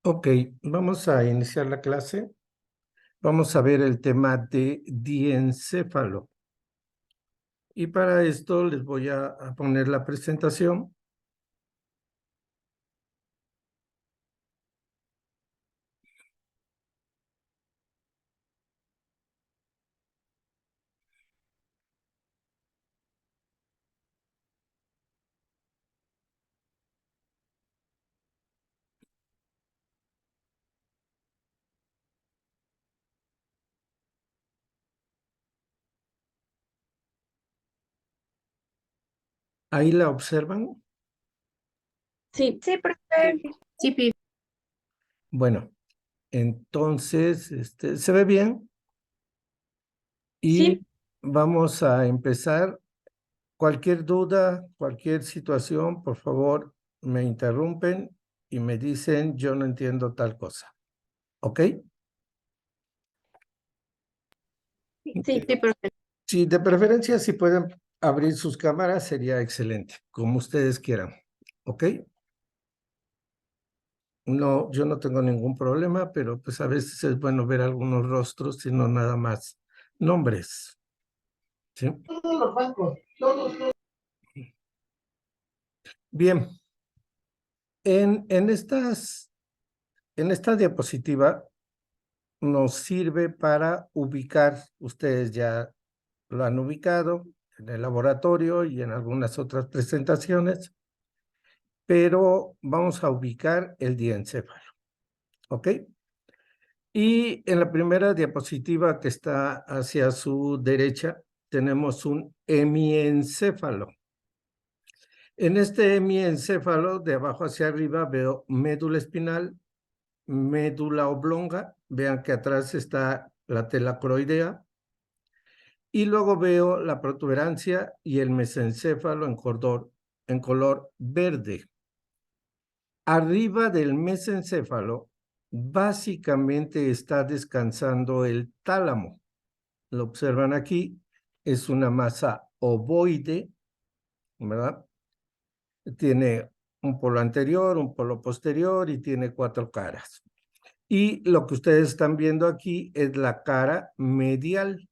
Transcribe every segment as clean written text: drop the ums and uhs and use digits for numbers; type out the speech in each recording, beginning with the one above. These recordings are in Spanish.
Ok, vamos a iniciar la clase. Vamos a ver el tema de diencéfalo. Y para esto les voy a poner la presentación. Ahí la observan. Sí, sí, profe. Sí, Bueno, entonces, ¿se ve bien? Y sí, vamos a empezar. Cualquier duda, cualquier situación, por favor, me interrumpen y me dicen, yo no entiendo tal cosa. ¿Ok? sí, profe. Sí, de preferencia, si pueden abrir sus cámaras, sería excelente, como ustedes quieran. ¿Ok? No, yo no tengo ningún problema, pero pues a veces es bueno ver algunos rostros y no nada más nombres. ¿Sí? Bien, en esta diapositiva nos sirve para ubicar, ustedes ya lo han ubicado en el laboratorio y en algunas otras presentaciones, pero vamos a ubicar el diencéfalo. ¿Ok? Y en la primera diapositiva que está hacia su derecha, tenemos un hemiencéfalo. En este hemiencéfalo, de abajo hacia arriba, veo médula espinal, médula oblonga, vean que atrás está la tela coroidea, y luego veo la protuberancia y el mesencéfalo en color verde. Arriba del mesencéfalo, básicamente está descansando el tálamo. Lo observan aquí, es una masa ovoide, ¿verdad? Tiene un polo anterior, un polo posterior y tiene 4 caras. Y lo que ustedes están viendo aquí es la cara medial.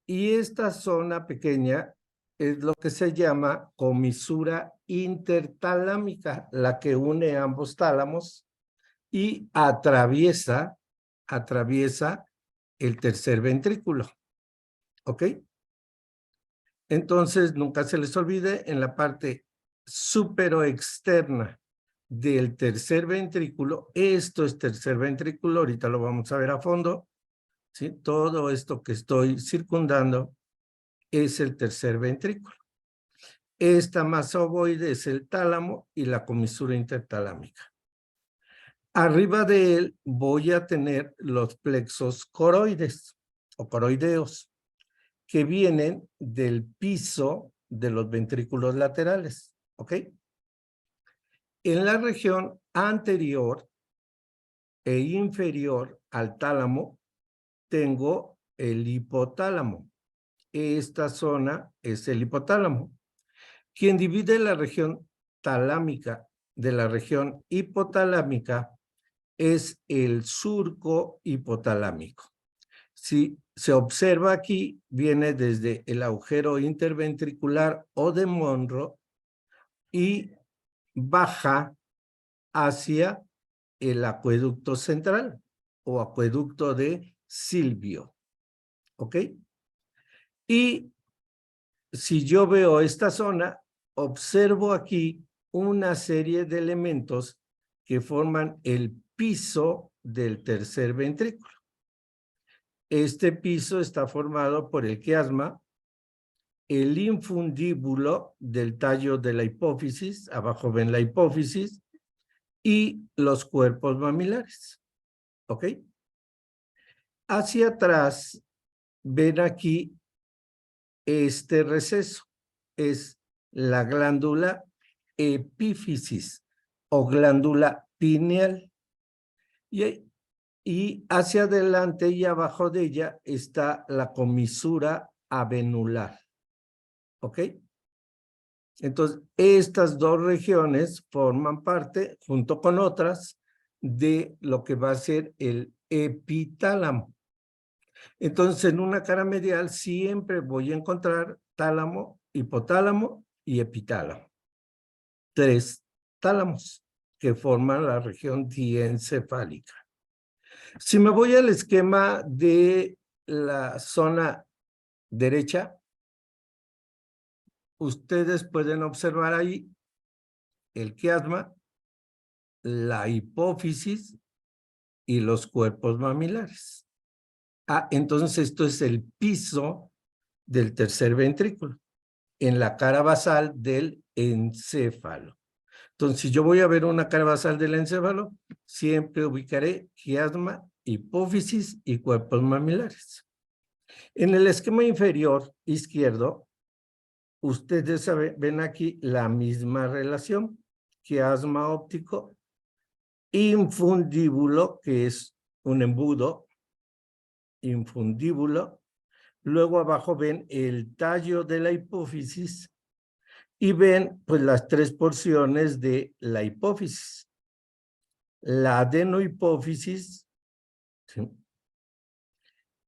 Y esta zona pequeña es lo que se llama comisura intertalámica, la que une ambos tálamos y atraviesa el tercer ventrículo. ¿Ok? Entonces, nunca se les olvide, en la parte superoexterna del tercer ventrículo, esto es tercer ventrículo, ahorita lo vamos a ver a fondo, ¿sí? Todo esto que estoy circundando es el tercer ventrículo. Esta masa ovoide es el tálamo y la comisura intertalámica. Arriba de él voy a tener los plexos coroides o coroideos, que vienen del piso de los ventrículos laterales, ¿ok? En la región anterior e inferior al tálamo tengo el hipotálamo. Esta zona es el hipotálamo. Quien divide la región talámica de la región hipotalámica es el surco hipotalámico. Si se observa aquí, viene desde el agujero interventricular o de Monro y baja hacia el acueducto central o acueducto de Silvio. ¿Ok? Y si yo veo esta zona, observo aquí una serie de elementos que forman el piso del tercer ventrículo. Este piso está formado por el quiasma, el infundíbulo del tallo de la hipófisis, abajo ven la hipófisis, y los cuerpos mamilares. ¿Ok? Hacia atrás, ven aquí este receso. Es la glándula epífisis o glándula pineal. Y hacia adelante y abajo de ella está la comisura avenular. ¿Ok? Entonces, estas dos regiones forman parte, junto con otras, de lo que va a ser el epitálamo. Entonces, en una cara medial siempre voy a encontrar tálamo, hipotálamo y epitálamo. 3 tálamos que forman la región diencefálica. Si me voy al esquema de la zona derecha, ustedes pueden observar ahí el quiasma, la hipófisis y los cuerpos mamilares. Entonces esto es el piso del tercer ventrículo, en la cara basal del encéfalo. Entonces, si yo voy a ver una cara basal del encéfalo, siempre ubicaré quiasma, hipófisis y cuerpos mamilares. En el esquema inferior izquierdo, ustedes ven aquí la misma relación, quiasma óptico, infundíbulo, que es un embudo, infundíbulo. Luego abajo ven el tallo de la hipófisis y ven pues las 3 porciones de la hipófisis. La adenohipófisis, ¿sí?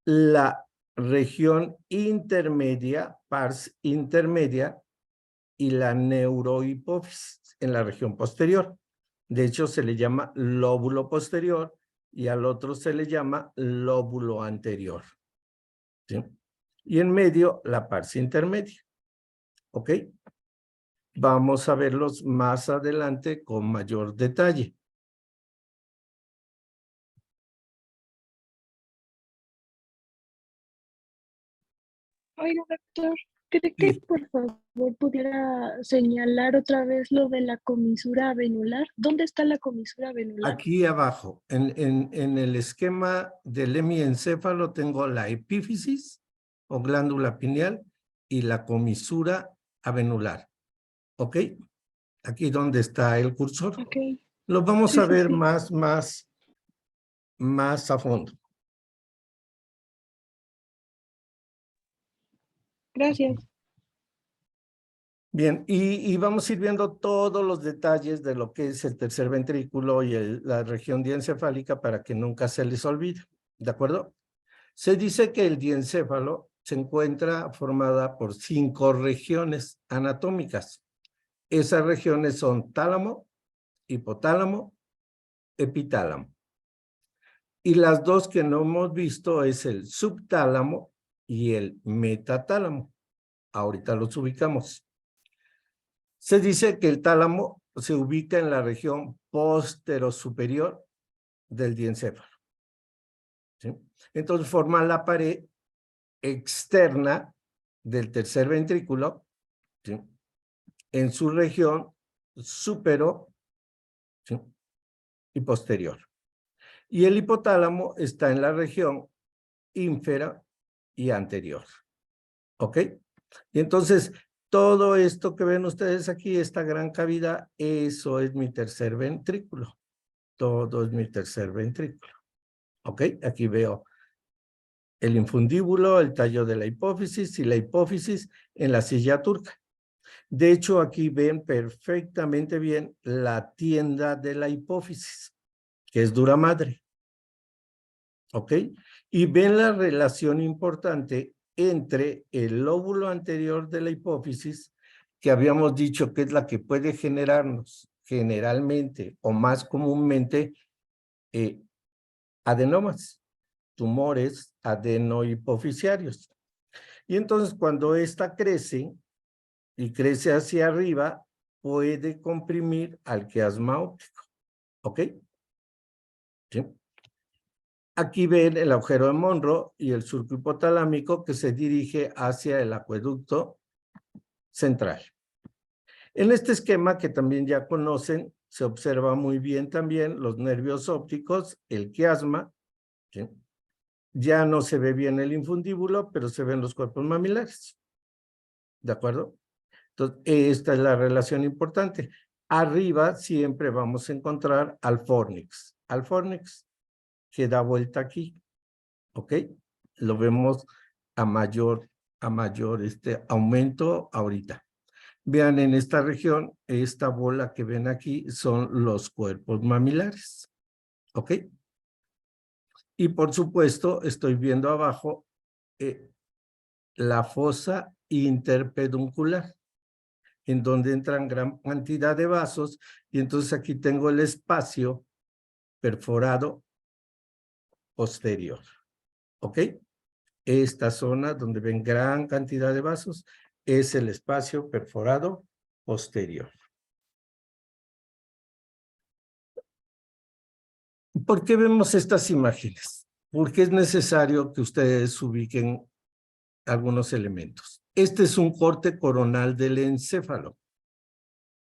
La región intermedia, pars intermedia, y la neurohipófisis en la región posterior. De hecho, se le llama lóbulo posterior y al otro se le llama lóbulo anterior, ¿sí? Y en medio, la pars intermedia. ¿Ok? Vamos a verlos más adelante con mayor detalle. Oiga, doctor, ¿cree que Sí. por favor pudiera señalar otra vez lo de la comisura venular? ¿Dónde está la comisura venular? Aquí abajo, en el esquema del hemiencéfalo tengo la epífisis o glándula pineal y la comisura avenular. ¿Ok? Aquí donde está el cursor. Ok. Lo vamos a ver sí. más a fondo. Gracias. Bien, y vamos a ir viendo todos los detalles de lo que es el tercer ventrículo y la región diencefálica para que nunca se les olvide. ¿De acuerdo? Se dice que el diencéfalo se encuentra formada por 5 regiones anatómicas. Esas regiones son tálamo, hipotálamo, epitálamo. Y las 2 que no hemos visto es el subtálamo y el metatálamo. Ahorita los ubicamos. Se dice que el tálamo se ubica en la región posterosuperior del diencéfalo, ¿sí? Entonces forma la pared externa del tercer ventrículo, ¿sí? En su región supero, ¿sí? Y posterior. Y el hipotálamo está en la región ínfera y anterior. ¿Ok? Y entonces, todo esto que ven ustedes aquí, esta gran cavidad, eso es mi tercer ventrículo. Todo es mi tercer ventrículo. ¿Ok? Aquí veo el infundíbulo, el tallo de la hipófisis y la hipófisis en la silla turca. De hecho, aquí ven perfectamente bien la tienda de la hipófisis, que es dura madre. ¿Ok? Y ven la relación importante entre el lóbulo anterior de la hipófisis, que habíamos dicho que es la que puede generarnos generalmente o más comúnmente adenomas, tumores adenohipofisiarios. Y entonces cuando esta crece y crece hacia arriba, puede comprimir al quiasma óptico. ¿Ok? ¿Sí? Aquí ven el agujero de Monroe y el surco hipotalámico que se dirige hacia el acueducto central. En este esquema que también ya conocen, se observa muy bien también los nervios ópticos, el quiasma, ¿sí? Ya no se ve bien el infundíbulo, pero se ven los cuerpos mamilares. ¿De acuerdo? Entonces, esta es la relación importante. Arriba siempre vamos a encontrar al fornix. Al fornix que da vuelta aquí. ¿Ok? Lo vemos a mayor aumento ahorita. Vean en esta región, esta bola que ven aquí son los cuerpos mamilares. ¿Ok? Y por supuesto, estoy viendo abajo la fosa interpeduncular, en donde entran gran cantidad de vasos, y entonces aquí tengo el espacio perforado posterior. ¿Ok? Esta zona donde ven gran cantidad de vasos es el espacio perforado posterior. ¿Por qué vemos estas imágenes? Porque es necesario que ustedes ubiquen algunos elementos. Este es un corte coronal del encéfalo.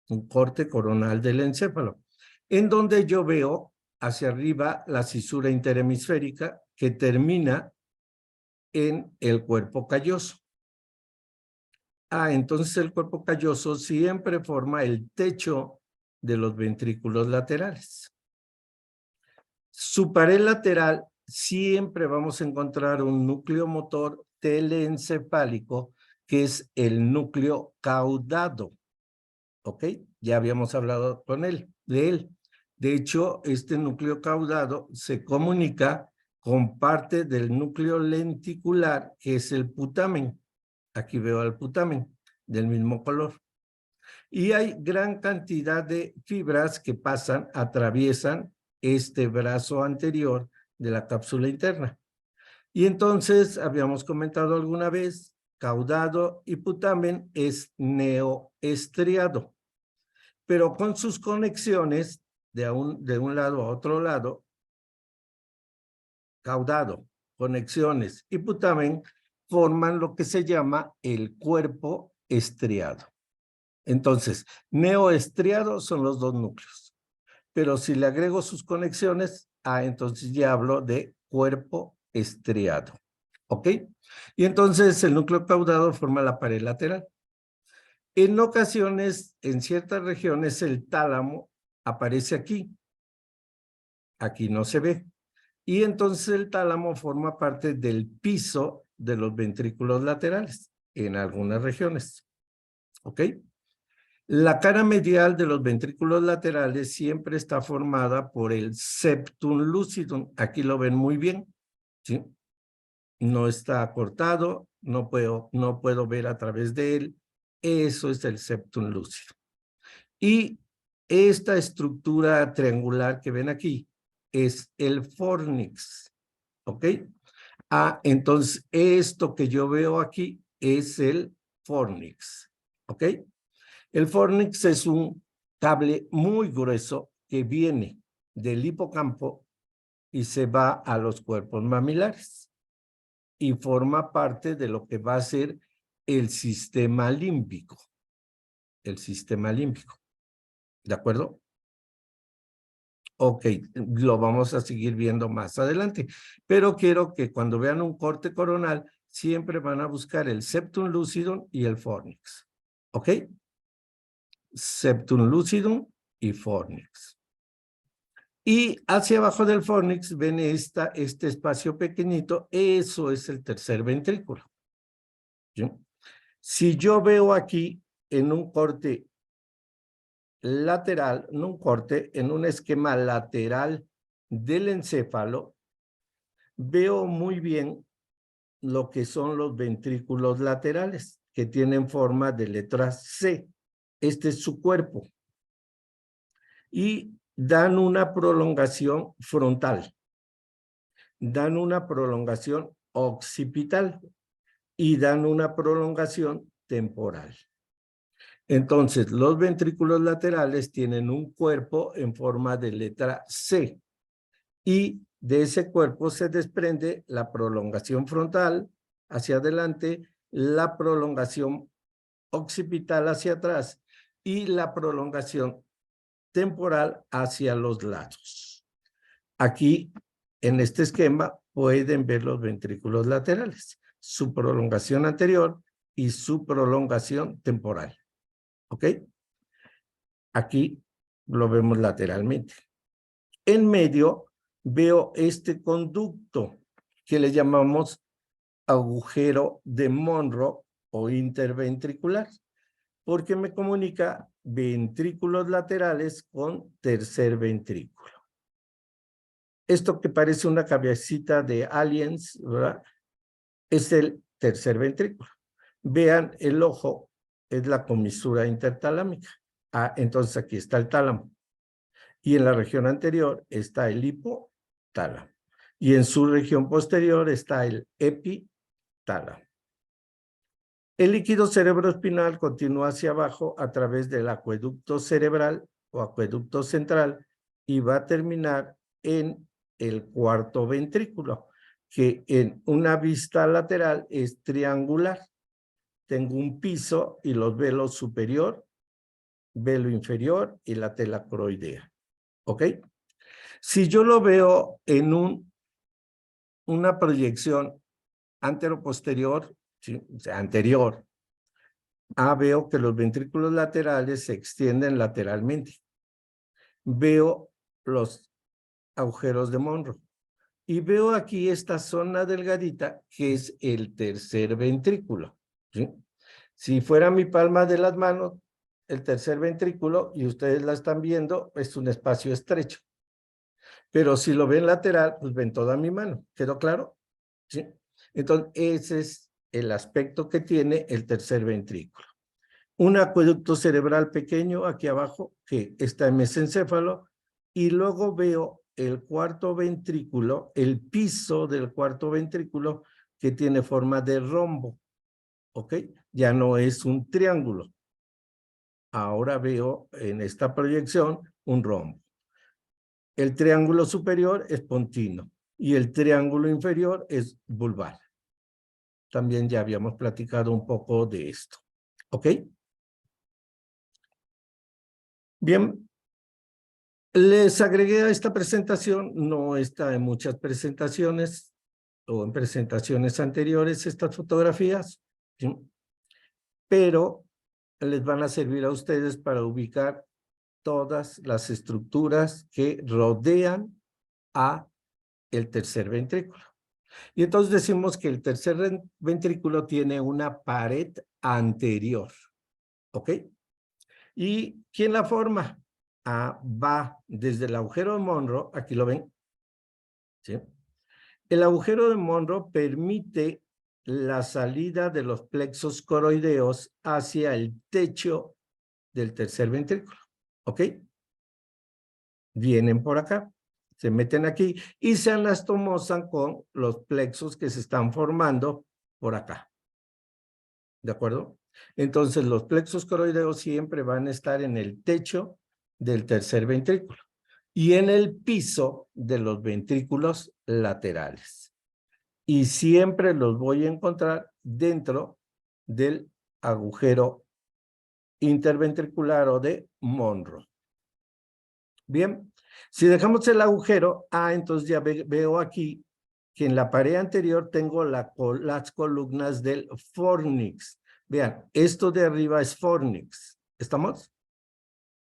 Un corte coronal del encéfalo, en donde yo veo hacia arriba la cisura interhemisférica que termina en el cuerpo calloso. Entonces el cuerpo calloso siempre forma el techo de los ventrículos laterales. Su pared lateral siempre vamos a encontrar un núcleo motor teleencefálico que es el núcleo caudado. ¿Ok? Ya habíamos hablado de él. De hecho, este núcleo caudado se comunica con parte del núcleo lenticular, que es el putamen. Aquí veo al putamen, del mismo color. Y hay gran cantidad de fibras que atraviesan este brazo anterior de la cápsula interna. Y entonces, habíamos comentado alguna vez, caudado y putamen es neoestriado, pero con sus conexiones de un lado a otro lado, caudado, conexiones y putamen forman lo que se llama el cuerpo estriado. Entonces, neoestriado son los dos núcleos, pero si le agrego sus conexiones, entonces ya hablo de cuerpo estriado. ¿Ok? Y entonces el núcleo caudado forma la pared lateral. En ocasiones, en ciertas regiones, el tálamo aparece aquí. Aquí no se ve. Y entonces el tálamo forma parte del piso de los ventrículos laterales en algunas regiones. ¿Ok? La cara medial de los ventrículos laterales siempre está formada por el septum lucidum. Aquí lo ven muy bien, ¿sí? No está cortado, no puedo ver a través de él. Eso es el septum lucidum. Y esta estructura triangular que ven aquí es el fornix, ¿ok? Entonces esto que yo veo aquí es el fornix, ¿ok? El fornix es un cable muy grueso que viene del hipocampo y se va a los cuerpos mamilares y forma parte de lo que va a ser el sistema límbico. El sistema límbico. ¿De acuerdo? Ok, lo vamos a seguir viendo más adelante, pero quiero que cuando vean un corte coronal, siempre van a buscar el septum lucidum y el fornix. ¿Ok? Septum lucidum y fornix. Y hacia abajo del fornix ven este espacio pequeñito, eso es el tercer ventrículo. ¿Sí? Si yo veo aquí en un corte lateral, en un corte, en un esquema lateral del encéfalo, veo muy bien lo que son los ventrículos laterales, que tienen forma de letra C. Este es su cuerpo. Y dan una prolongación frontal, dan una prolongación occipital y dan una prolongación temporal. Entonces, los ventrículos laterales tienen un cuerpo en forma de letra C y de ese cuerpo se desprende la prolongación frontal hacia adelante, la prolongación occipital hacia atrás y la prolongación temporal hacia los lados. Aquí, en este esquema, pueden ver los ventrículos laterales, su prolongación anterior y su prolongación temporal. ¿Ok? Aquí lo vemos lateralmente. En medio veo este conducto que le llamamos agujero de Monro o interventricular, porque me comunica ventrículos laterales con tercer ventrículo. Esto que parece una cabecita de aliens, ¿verdad? Es el tercer ventrículo. Vean, el ojo es la comisura intertalámica. Ah, entonces aquí está el tálamo. Y en la región anterior está el hipotálamo. Y en su región posterior está el epitálamo. El líquido cerebroespinal continúa hacia abajo a través del acueducto cerebral o acueducto central y va a terminar en el cuarto ventrículo, que en una vista lateral es triangular. Tengo un piso y los velos superior, velo inferior y la tela coroidea. ¿Ok? Si yo lo veo en una proyección antero-posterior, ¿sí? O sea, anterior, veo que los ventrículos laterales se extienden lateralmente. Veo los agujeros de Monro. Y veo aquí esta zona delgadita que es el tercer ventrículo, ¿sí? Si fuera mi palma de las manos, el tercer ventrículo, y ustedes la están viendo, es un espacio estrecho. Pero si lo ven lateral, pues ven toda mi mano. ¿Quedó claro? ¿Sí? Entonces, ese es el aspecto que tiene el tercer ventrículo. Un acueducto cerebral pequeño aquí abajo, que está en mesencéfalo, y luego veo el cuarto ventrículo, el piso del cuarto ventrículo, que tiene forma de rombo, ¿ok? Ya no es un triángulo. Ahora veo en esta proyección un rombo. El triángulo superior es pontino y el triángulo inferior es vulvar. También ya habíamos platicado un poco de esto, ¿ok? Bien. Les agregué a esta presentación, no está en muchas presentaciones o en presentaciones anteriores estas fotografías, ¿sí? Pero les van a servir a ustedes para ubicar todas las estructuras que rodean a el tercer ventrículo. Y entonces decimos que el tercer ventrículo tiene una pared anterior, ¿ok? ¿Y quién la forma? Va desde el agujero de Monro, aquí lo ven, ¿sí? El agujero de Monro permite la salida de los plexos coroideos hacia el techo del tercer ventrículo, ¿ok? Vienen por acá, se meten aquí y se anastomosan con los plexos que se están formando por acá, ¿de acuerdo? Entonces los plexos coroideos siempre van a estar en el techo del tercer ventrículo y en el piso de los ventrículos laterales. Y siempre los voy a encontrar dentro del agujero interventricular o de Monro. Bien, si dejamos el agujero, entonces ya veo aquí que en la pared anterior tengo las columnas del fornix. Vean, esto de arriba es fornix. ¿Estamos?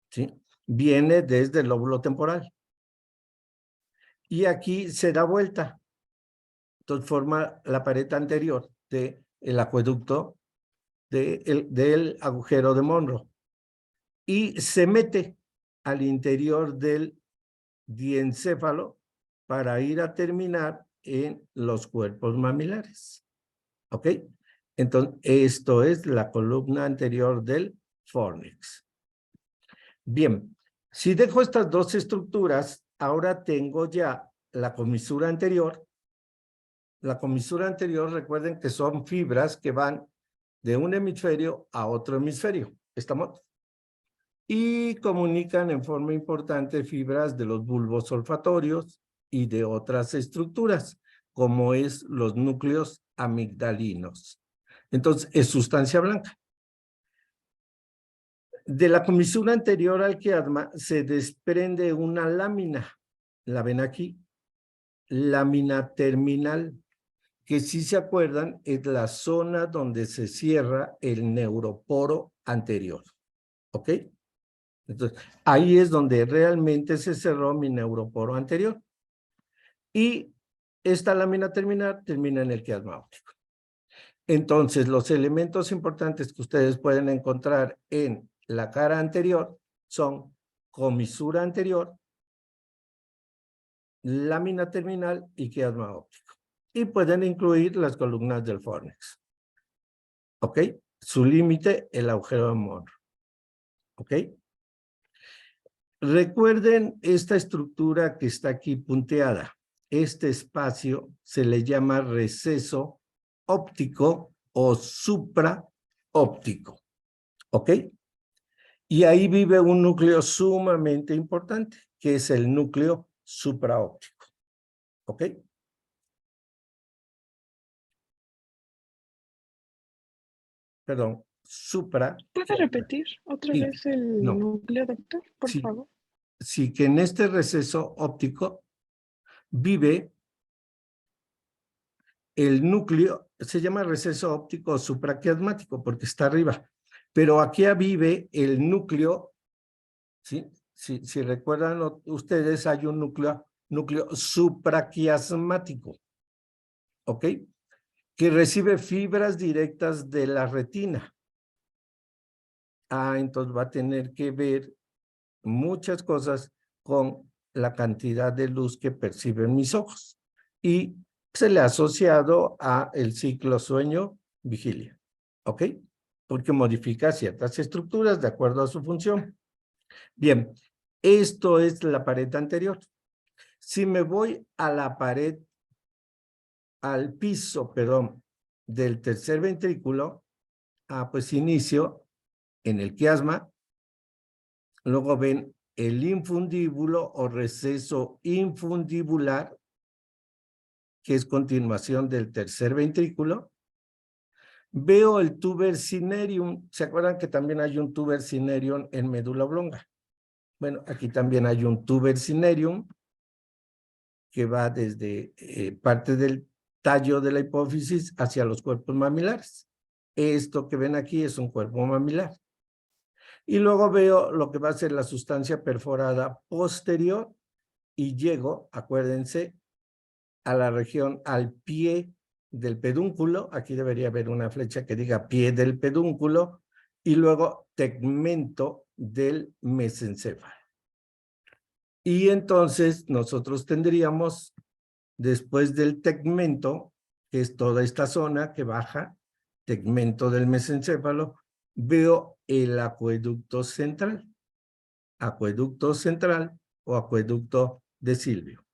¿Sí? Viene desde el lóbulo temporal. Y aquí se da vuelta. Entonces forma la pared anterior del acueducto del agujero de Monro. Y se mete al interior del diencéfalo para ir a terminar en los cuerpos mamilares. ¿Ok? Entonces, esto es la columna anterior del fornix. Bien, si dejo estas dos estructuras, ahora tengo ya la comisura anterior. La comisura anterior, recuerden que son fibras que van de un hemisferio a otro hemisferio. ¿Estamos? Y comunican en forma importante fibras de los bulbos olfatorios y de otras estructuras, como es los núcleos amigdalinos. Entonces, es sustancia blanca. De la comisura anterior al quiasma se desprende una lámina, la ven aquí, lámina terminal, que si se acuerdan es la zona donde se cierra el neuroporo anterior, ¿ok? Entonces, ahí es donde realmente se cerró mi neuroporo anterior. Y esta lámina terminal termina en el quiasma óptico. Entonces, los elementos importantes que ustedes pueden encontrar en la cara anterior son comisura anterior, lámina terminal y quiasma óptico. Y pueden incluir las columnas del fórnix. ¿Ok? Su límite, el agujero de Monro. ¿Ok? Recuerden esta estructura que está aquí punteada. Este espacio se le llama receso óptico o supraóptico. ¿Ok? Y ahí vive un núcleo sumamente importante, que es el núcleo supraóptico. ¿Ok? Perdón, ¿Puede repetir otra Sí, vez el no. núcleo, doctor, por Sí, favor? sí que en este receso óptico vive el núcleo, se llama receso óptico supraquiasmático porque está arriba, pero aquí vive el núcleo, ¿sí? Si recuerdan ustedes, hay un núcleo supraquiasmático, ¿ok? Que recibe fibras directas de la retina. Entonces va a tener que ver muchas cosas con la cantidad de luz que perciben mis ojos. Y se le ha asociado a el ciclo sueño-vigilia, ¿ok? Porque modifica ciertas estructuras de acuerdo a su función. Bien, esto es la pared anterior. Si me voy a la pared, al piso, perdón, del tercer ventrículo, pues inicio en el quiasma, luego ven el infundíbulo o receso infundibular, que es continuación del tercer ventrículo. Veo el tuber cinereum. ¿Se acuerdan que también hay un tuber cinereum en médula oblonga? Bueno, aquí también hay un tuber cinereum que va desde parte del tallo de la hipófisis hacia los cuerpos mamilares. Esto que ven aquí es un cuerpo mamilar. Y luego veo lo que va a ser la sustancia perforada posterior y llego, acuérdense, a la región, al pie del pedúnculo. Aquí debería haber una flecha que diga pie del pedúnculo y luego tegmento del mesencéfalo. Y entonces nosotros tendríamos, después del tegmento, que es toda esta zona que baja, tegmento del mesencéfalo, veo el acueducto central o acueducto de Silvio.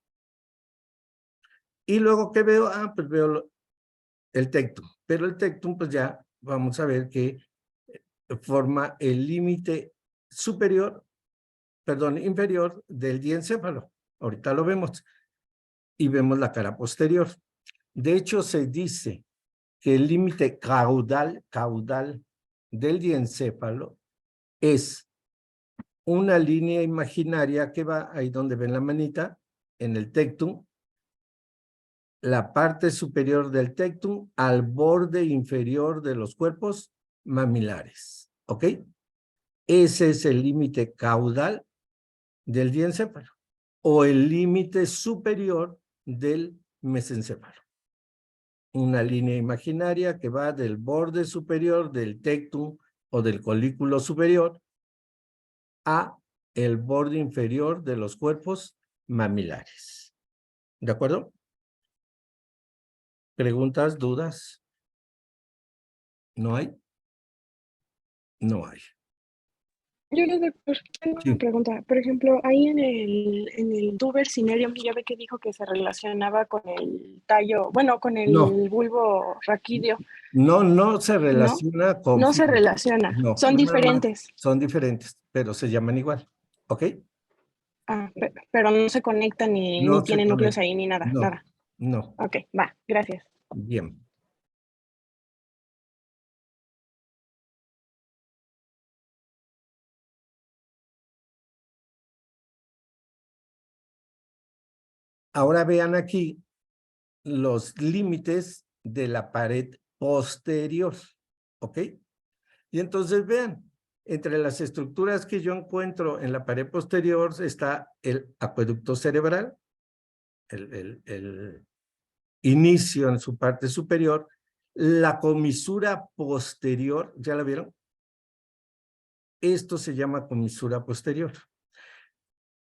Y luego, ¿qué veo? Pues veo el tectum, pero el tectum, pues ya vamos a ver que forma el límite inferior del diencéfalo. Ahorita lo vemos. Y vemos la cara posterior. De hecho, se dice que el límite caudal del diencéfalo es una línea imaginaria que va ahí donde ven la manita, en el tectum, la parte superior del tectum al borde inferior de los cuerpos mamilares. ¿Ok? Ese es el límite caudal del diencéfalo o el límite superior del mesencéfalo. Una línea imaginaria que va del borde superior del tectum o del colículo superior a el borde inferior de los cuerpos mamilares. ¿De acuerdo? ¿Preguntas, dudas? ¿No hay? No hay. Yo, doctor, tengo Sí. una pregunta. Por ejemplo, ahí en el tuber cinereum, ya ve que dijo que se relacionaba con el tallo, bueno, con No, el bulbo raquídeo, no se ¿no? relaciona con No se fibra. relaciona, No, son nada más diferentes. son diferentes, pero se llaman igual. ¿Ok? Pero no se conectan ni No se tienen núcleos conecta. ahí ni nada, No, nada. no. Ok, va, gracias. Bien. Ahora vean aquí los límites de la pared posterior. ¿Ok? Y entonces vean, entre las estructuras que yo encuentro en la pared posterior está el acueducto cerebral, el inicio en su parte superior, la comisura posterior, ¿ya la vieron? Esto se llama comisura posterior.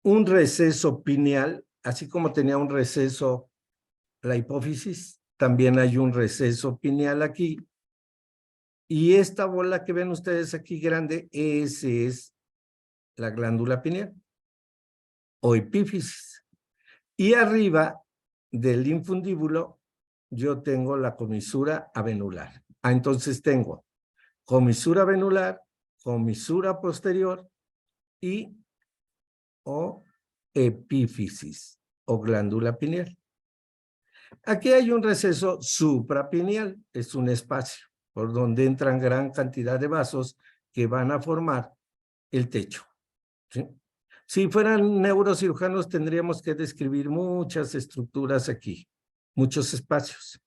Un receso pineal así como tenía un receso la hipófisis, también hay un receso pineal aquí. Y esta bola que ven ustedes aquí grande, ese es la glándula pineal o epífisis. Y arriba del infundíbulo yo tengo la comisura avenular. Entonces tengo comisura venular, comisura posterior y o epífisis o glándula pineal. Aquí hay un receso suprapineal, es un espacio por donde entran gran cantidad de vasos que van a formar el techo, ¿sí? Si fueran neurocirujanos tendríamos que describir muchas estructuras aquí, muchos espacios.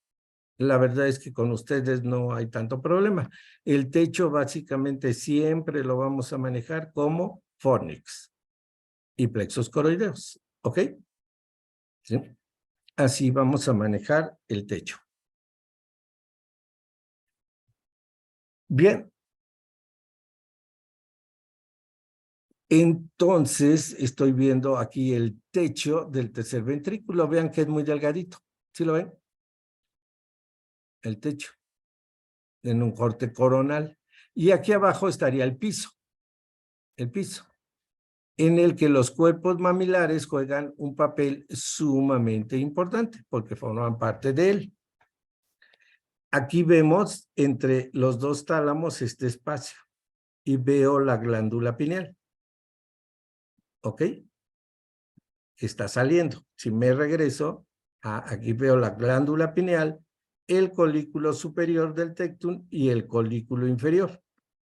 La verdad es que con ustedes no hay tanto problema. El techo básicamente siempre lo vamos a manejar como fornix y plexos coroideos, ¿ok? ¿Sí? Así vamos a manejar el techo. Bien. Entonces, estoy viendo aquí el techo del tercer ventrículo. Vean que es muy delgadito. ¿Sí lo ven? El techo. En un corte coronal. Y aquí abajo estaría el piso. El piso. En el que los cuerpos mamilares juegan un papel sumamente importante porque forman parte de él. Aquí vemos entre los dos tálamos este espacio y veo la glándula pineal. ¿Ok? Que está saliendo. Si me regreso, aquí veo la glándula pineal, el colículo superior del tectum y el colículo inferior.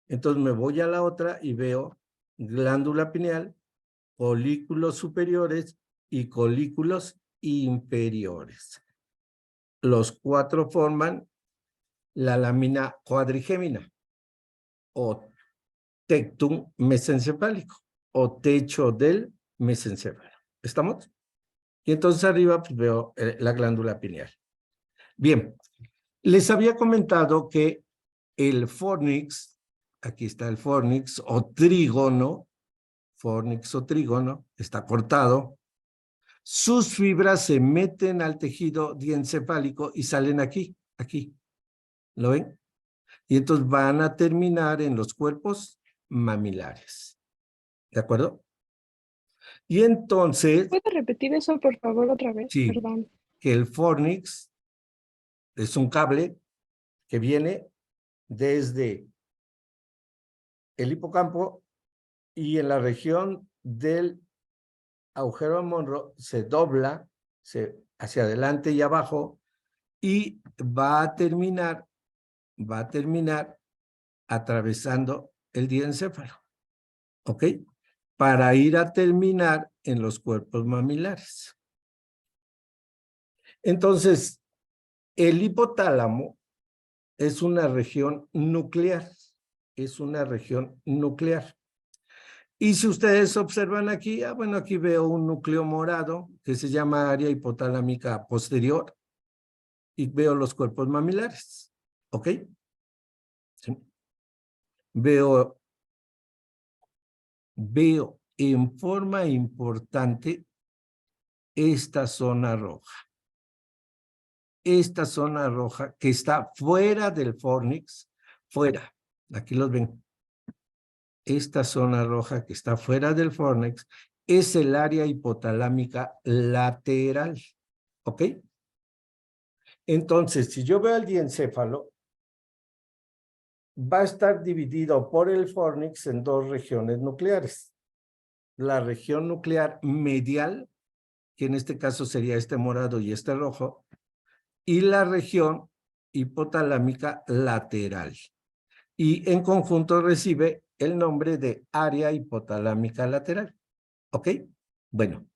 Entonces me voy a la otra y veo glándula pineal, colículos superiores y colículos inferiores. Los cuatro forman la lámina cuadrigémina o tectum mesencefálico o techo del mesencéfalo. ¿Estamos? Y entonces arriba pues, veo la glándula pineal. Bien, les había comentado que el fornix, aquí está el fornix o trígono, está cortado. Sus fibras se meten al tejido diencefálico y salen aquí. ¿Lo ven? Y entonces van a terminar en los cuerpos mamilares. ¿De acuerdo? Y entonces... ¿Puede repetir eso, por favor, otra vez? Sí, Perdón. que el fornix es un cable que viene desde el hipocampo y en la región del agujero de Monroe se dobla hacia adelante y abajo y va a terminar atravesando el diencéfalo, ¿ok? Para ir a terminar en los cuerpos mamilares. Entonces, el hipotálamo es una región nuclear, Y si ustedes observan aquí, bueno, aquí veo un núcleo morado que se llama área hipotalámica posterior y veo los cuerpos mamilares, ¿ok? ¿Sí? Veo en forma importante esta zona roja. Esta zona roja que está fuera del fornix, fuera, aquí los ven. Esta zona roja que está fuera del fornix es el área hipotalámica lateral, ¿ok? Entonces, si yo veo el diencéfalo, va a estar dividido por el fornix en dos regiones nucleares. La región nuclear medial, que en este caso sería este morado y este rojo, y la región hipotalámica lateral. Y en conjunto recibe el nombre de área hipotalámica lateral. ¿Ok? Bueno,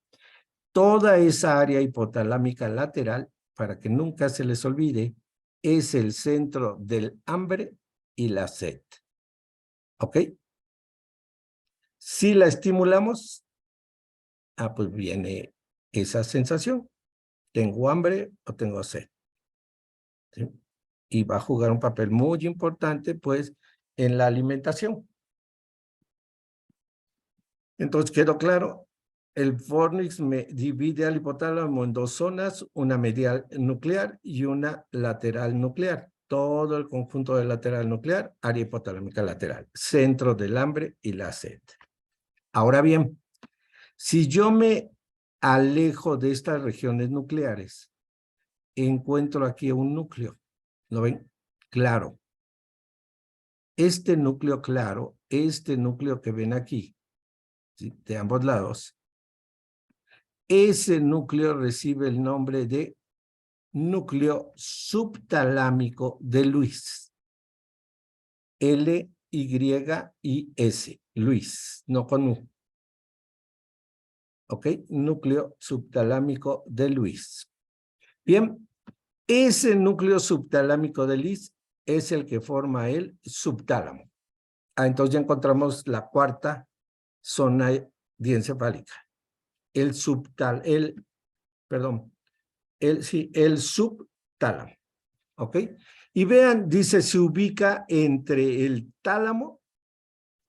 toda esa área hipotalámica lateral, para que nunca se les olvide, es el centro del hambre y la sed. ¿Ok? Si la estimulamos, pues viene esa sensación. ¿Tengo hambre o tengo sed? ¿Sí? Y va a jugar un papel muy importante, pues, en la alimentación. Entonces, ¿quedó claro? El fornix me divide al hipotálamo en dos zonas, una medial nuclear y una lateral nuclear. Todo el conjunto de lateral nuclear, área hipotalámica lateral, centro del hambre y la sed. Ahora bien, si yo me alejo de estas regiones nucleares, encuentro aquí un núcleo. ¿Lo ven? Claro. Este núcleo claro, este núcleo que ven aquí, ¿sí?, de ambos lados, ese núcleo recibe el nombre de núcleo subtalámico de Lewis. L-Y-I-S, Lewis, no con U. ¿Ok? Núcleo subtalámico de Lewis. Bien, ese núcleo subtalámico de Lewis es el que forma el subtálamo. Entonces ya encontramos la cuarta zona diencefálica. El subtálamo, el subtálamo, ¿ok? Y vean, dice, se ubica entre el tálamo,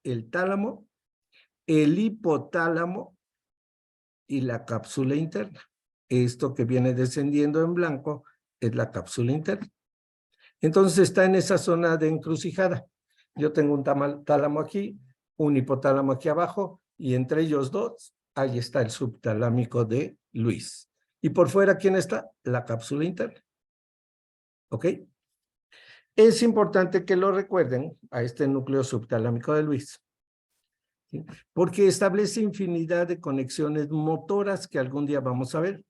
el hipotálamo y la cápsula interna. Esto que viene descendiendo en blanco es la cápsula interna. Entonces está en esa zona de encrucijada. Yo tengo un tálamo aquí, un hipotálamo aquí abajo, y entre ellos dos, ahí está el subtalámico de Lewis. Y por fuera, ¿quién está? La cápsula interna. ¿Ok? Es importante que lo recuerden a este núcleo subtalámico de Lewis, ¿sí?, porque establece infinidad de conexiones motoras que algún día vamos a ver.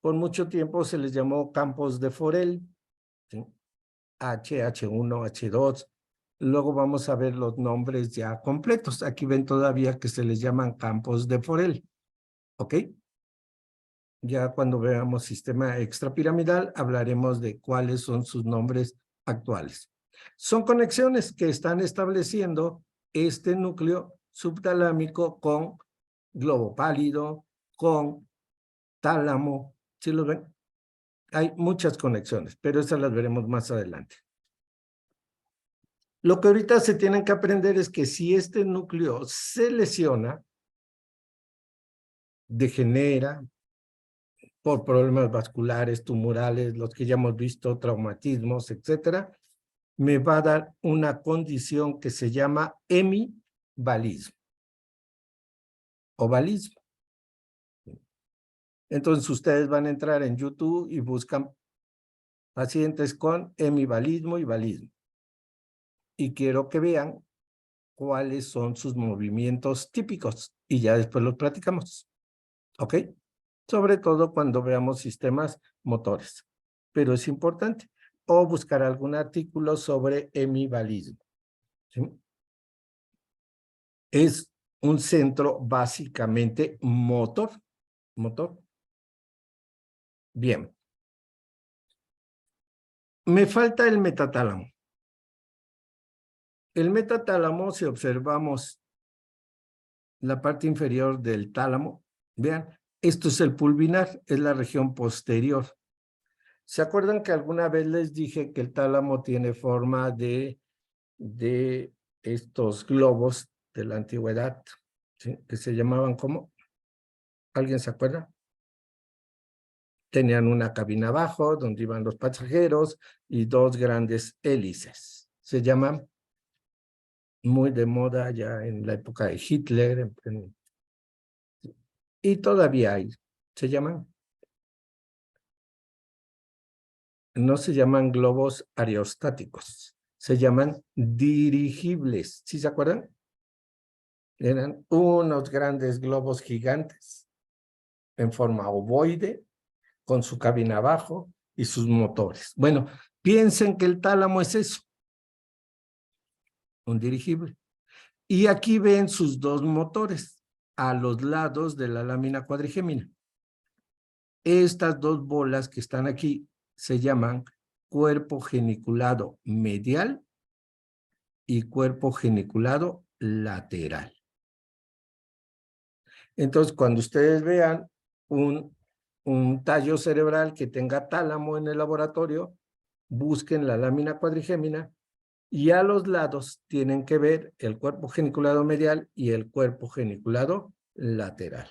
Por mucho tiempo se les llamó campos de Forel, ¿sí?, H, H1, H2. Luego vamos a ver los nombres ya completos. Aquí ven todavía que se les llaman campos de Forel. ¿Ok? Ya cuando veamos sistema extrapiramidal hablaremos de cuáles son sus nombres actuales. Son conexiones que están estableciendo este núcleo subtalámico con globo pálido, con tálamo. ¿Sí lo ven? Hay muchas conexiones, pero esas las veremos más adelante. Lo que ahorita se tienen que aprender es que si este núcleo se lesiona, degenera por problemas vasculares, tumorales, los que ya hemos visto, traumatismos, etcétera, me va a dar una condición que se llama hemivalismo. Ovalismo. Entonces ustedes van a entrar en YouTube y buscan pacientes con hemivalismo y valismo. Y quiero que vean cuáles son sus movimientos típicos y ya después los platicamos. ¿Ok? Sobre todo cuando veamos sistemas motores. Pero es importante. O buscar algún artículo sobre hemivalismo. ¿Sí? Es un centro básicamente motor. Bien. Me falta el metatálamo. El metatálamo, si observamos la parte inferior del tálamo, vean, esto es el pulvinar, es la región posterior. ¿Se acuerdan que alguna vez les dije que el tálamo tiene forma de estos globos de la antigüedad, ¿sí?, que se llamaban ¿cómo? ¿Alguien se acuerda? Tenían una cabina abajo donde iban los pasajeros y dos grandes hélices. Se llaman, muy de moda ya en la época de Hitler, y todavía hay. Se llaman, no se llaman globos aerostáticos, se llaman dirigibles. ¿Sí se acuerdan? Eran unos grandes globos gigantes en forma ovoide, con su cabina abajo y sus motores. Bueno, piensen que el tálamo es eso, un dirigible. Y aquí ven sus dos motores a los lados de la lámina cuadrigémina. Estas dos bolas que están aquí se llaman cuerpo geniculado medial y cuerpo geniculado lateral. Entonces, cuando ustedes vean un tallo cerebral que tenga tálamo en el laboratorio, busquen la lámina cuadrigémina y a los lados tienen que ver el cuerpo geniculado medial y el cuerpo geniculado lateral.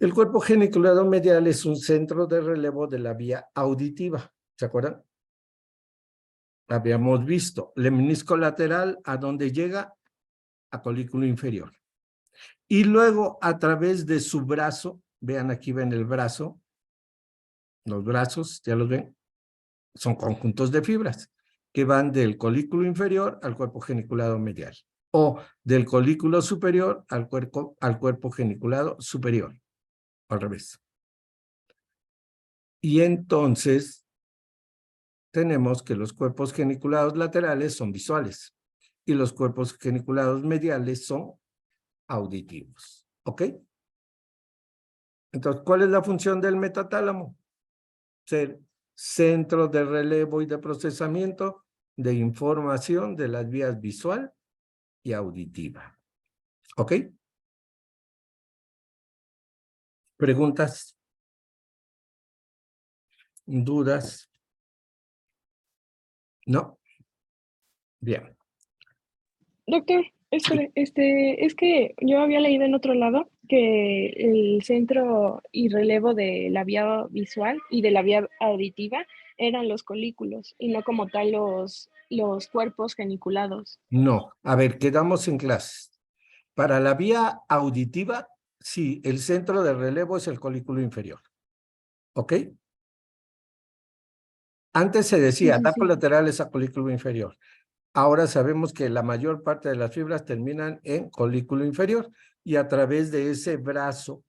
El cuerpo geniculado medial es un centro de relevo de la vía auditiva. ¿Se acuerdan? Habíamos visto el menisco lateral a donde llega a colículo inferior. Y luego a través de su brazo, vean aquí ven el brazo, los brazos, ya los ven, son conjuntos de fibras que van del colículo inferior al cuerpo geniculado medial o del colículo superior al cuerpo geniculado superior, al revés. Y entonces tenemos que los cuerpos geniculados laterales son visuales y los cuerpos geniculados mediales son auditivos. ¿Ok? Entonces, ¿cuál es la función del metatálamo? Ser centro de relevo y de procesamiento de información de las vías visual y auditiva. ¿Ok? ¿Preguntas? ¿Dudas? ¿No? Bien. Doctor, espere, es que yo había leído en otro lado que el centro y relevo de la vía visual y de la vía auditiva eran los colículos y no como tal los cuerpos geniculados. No. A ver, quedamos en clases. Para la vía auditiva, sí, el centro de relevo es el colículo inferior. ¿Ok? Antes se decía, Sí. tapa laterales a colículo inferior. Ahora sabemos que la mayor parte de las fibras terminan en colículo inferior y a través de ese brazo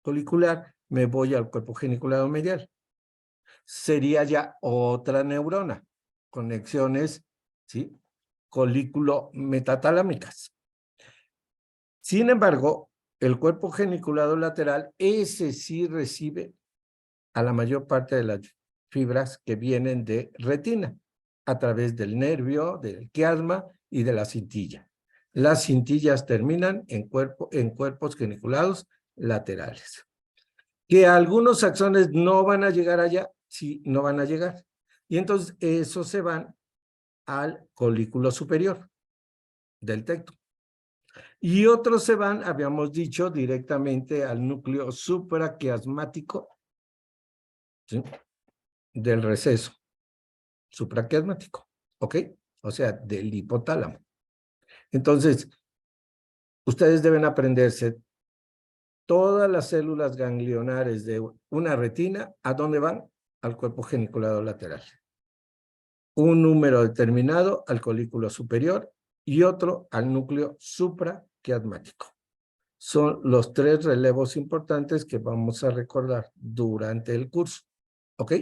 colicular me voy al cuerpo geniculado medial. Sería ya otra neurona, conexiones, ¿sí? Colículo metatalámicas. Sin embargo, el cuerpo geniculado lateral, ese sí recibe a la mayor parte de las fibras que vienen de retina, a través del nervio, del quiasma y de la cintilla. Las cintillas terminan en cuerpos geniculados laterales. Que algunos axones no van a llegar allá, sí, no van a llegar. Y entonces esos se van al colículo superior del tecto. Y otros se van, habíamos dicho, directamente al núcleo supraquiasmático, ¿sí? Del receso supraquiasmático, ¿ok? O sea, del hipotálamo. Entonces, ustedes deben aprenderse todas las células ganglionares de una retina, ¿a dónde van? Al cuerpo geniculado lateral. Un número determinado al colículo superior y otro al núcleo supraquiasmático. Son los tres relevos importantes que vamos a recordar durante el curso. ¿Ok?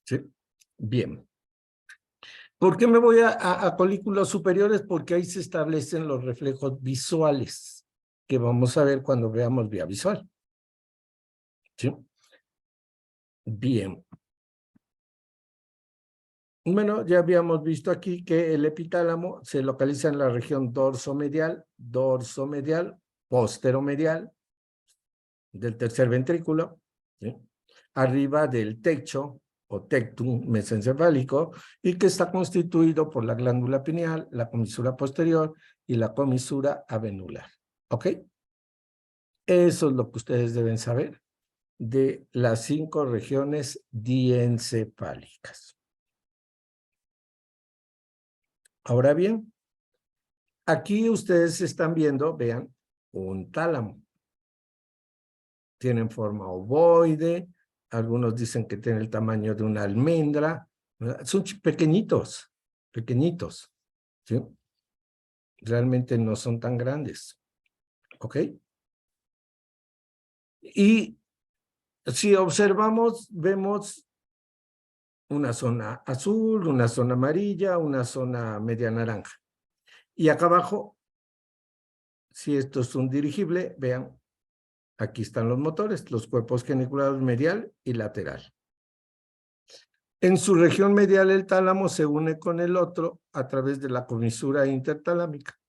Sí. Bien. ¿Por qué me voy a colículos superiores? Porque ahí se establecen los reflejos visuales que vamos a ver cuando veamos vía visual. ¿Sí? Bien. Bueno, ya habíamos visto aquí que el epitálamo se localiza en la región dorsomedial, posteromedial del tercer ventrículo, ¿sí? Arriba del techo o tectum mesencefálico y que está constituido por la glándula pineal, la comisura posterior y la comisura avenular. ¿Ok? Eso es lo que ustedes deben saber de las 5 regiones diencefálicas. Ahora bien, aquí ustedes están viendo, vean, un tálamo. Tienen forma ovoide, algunos dicen que tienen el tamaño de una almendra, ¿verdad? Son pequeñitos, pequeñitos, ¿sí? Realmente no son tan grandes, ¿ok? Y si observamos, vemos una zona azul, una zona amarilla, una zona media naranja. Y acá abajo, si esto es un dirigible, vean, aquí están los motores, los cuerpos geniculados medial y lateral. En su región medial, el tálamo se une con el otro a través de la comisura intertalámica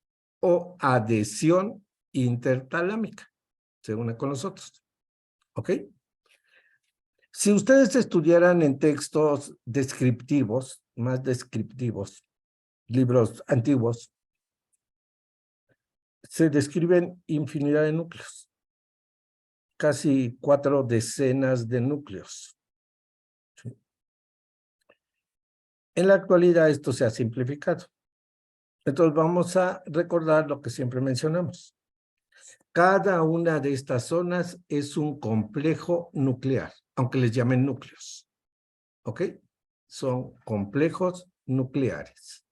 o adhesión intertalámica. Se une con los otros. ¿Ok? Si ustedes estudiaran en textos descriptivos, más descriptivos, libros antiguos, se describen infinidad de núcleos. Casi 4 decenas de núcleos. ¿Sí? En la actualidad esto se ha simplificado. Entonces vamos a recordar lo que siempre mencionamos. Cada una de estas zonas es un complejo nuclear, aunque les llamen núcleos. ¿Ok? Son complejos nucleares.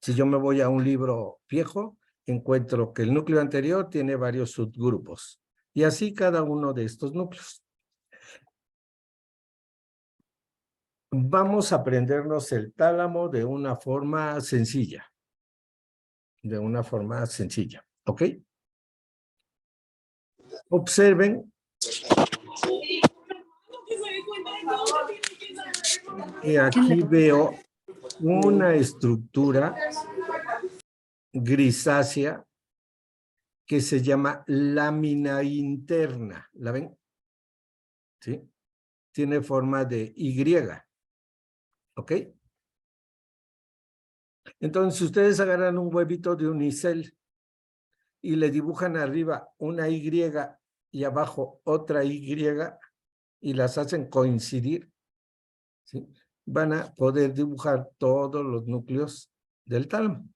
Si yo me voy a un libro viejo, encuentro que el núcleo anterior tiene varios subgrupos. Y así cada uno de estos núcleos. Vamos a aprendernos el tálamo de una forma sencilla. De una forma sencilla. ¿Ok? Observen que aquí veo una estructura grisácea que se llama lámina interna. ¿La ven? ¿Sí? Tiene forma de Y. ¿Ok? Entonces, si ustedes agarran un huevito de unicel y le dibujan arriba una Y y abajo otra Y y las hacen coincidir, ¿sí? Van a poder dibujar todos los núcleos del tálamo.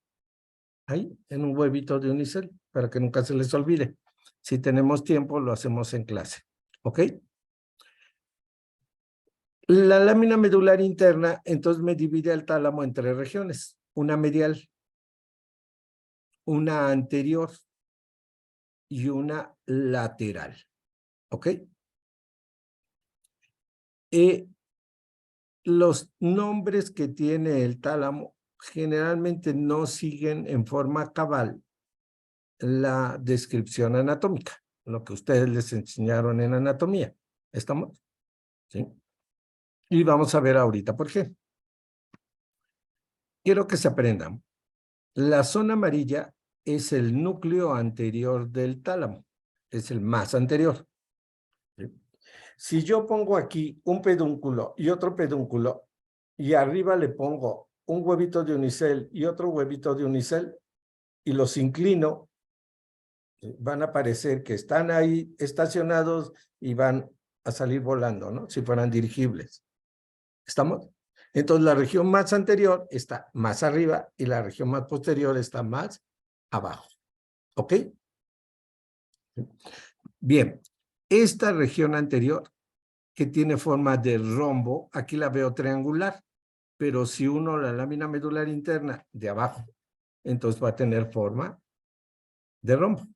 Ahí, en un huevito de unicel, para que nunca se les olvide. Si tenemos tiempo, lo hacemos en clase. ¿Ok? La lámina medular interna, entonces me divide el tálamo en 3 regiones. Una medial, una anterior y una lateral. ¿Ok? Los nombres que tiene el tálamo generalmente no siguen en forma cabal la descripción anatómica, lo que ustedes les enseñaron en anatomía. ¿Estamos? ¿Sí? Y vamos a ver ahorita por qué. Quiero que se aprendan. La zona amarilla es el núcleo anterior del tálamo. Es el más anterior. ¿Sí? Si yo pongo aquí un pedúnculo y otro pedúnculo y arriba le pongo un huevito de unicel y otro huevito de unicel y los inclino, van a parecer que están ahí estacionados y van a salir volando, ¿no? Si fueran dirigibles. ¿Estamos? Entonces la región más anterior está más arriba y la región más posterior está más abajo. ¿Ok? Bien, esta región anterior que tiene forma de rombo, aquí la veo triangular, pero si uno la lámina medular interna de abajo, entonces va a tener forma de rombo.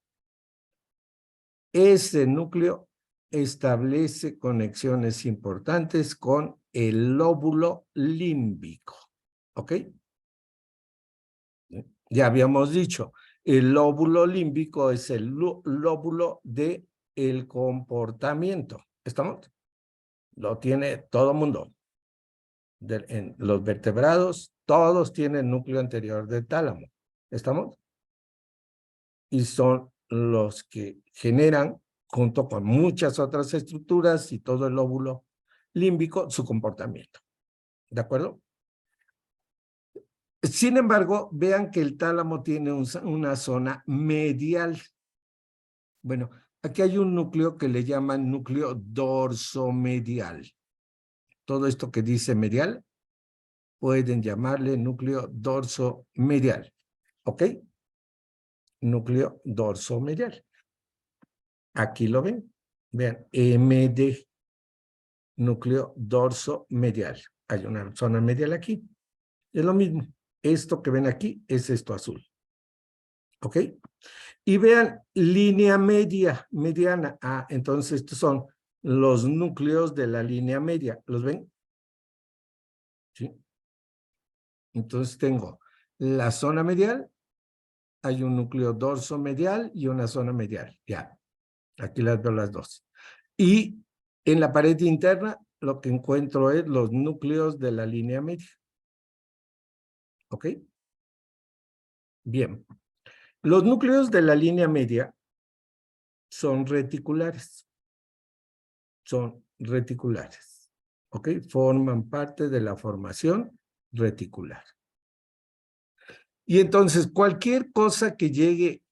Ese núcleo establece conexiones importantes con el lóbulo límbico. ¿Ok? Ya habíamos dicho, el lóbulo límbico es el lóbulo del comportamiento. ¿Estamos? Lo tiene todo mundo. En los vertebrados, todos tienen núcleo anterior del tálamo. ¿Estamos? Y son los que generan, junto con muchas otras estructuras y todo el lóbulo límbico, su comportamiento. ¿De acuerdo? Sin embargo, vean que el tálamo tiene una zona medial. Bueno, aquí hay un núcleo que le llaman núcleo dorsomedial. Todo esto que dice medial, pueden llamarle núcleo dorsomedial. ¿Ok? Núcleo dorsomedial. Aquí lo ven. Vean, MD, núcleo dorsomedial. Hay una zona medial aquí. Es lo mismo. Esto que ven aquí es esto azul. ¿Ok? Y vean, línea media, mediana. Ah, entonces estos son los núcleos de la línea media. ¿Los ven? ¿Sí? Entonces tengo la zona medial, hay un núcleo dorsomedial y una zona medial. Ya, aquí las veo las dos. Y en la pared interna lo que encuentro es los núcleos de la línea media. ¿Ok? Bien. Los núcleos de la línea media son reticulares. Son reticulares. ¿Ok? Forman parte de la formación reticular. Y entonces cualquier cosa que llegue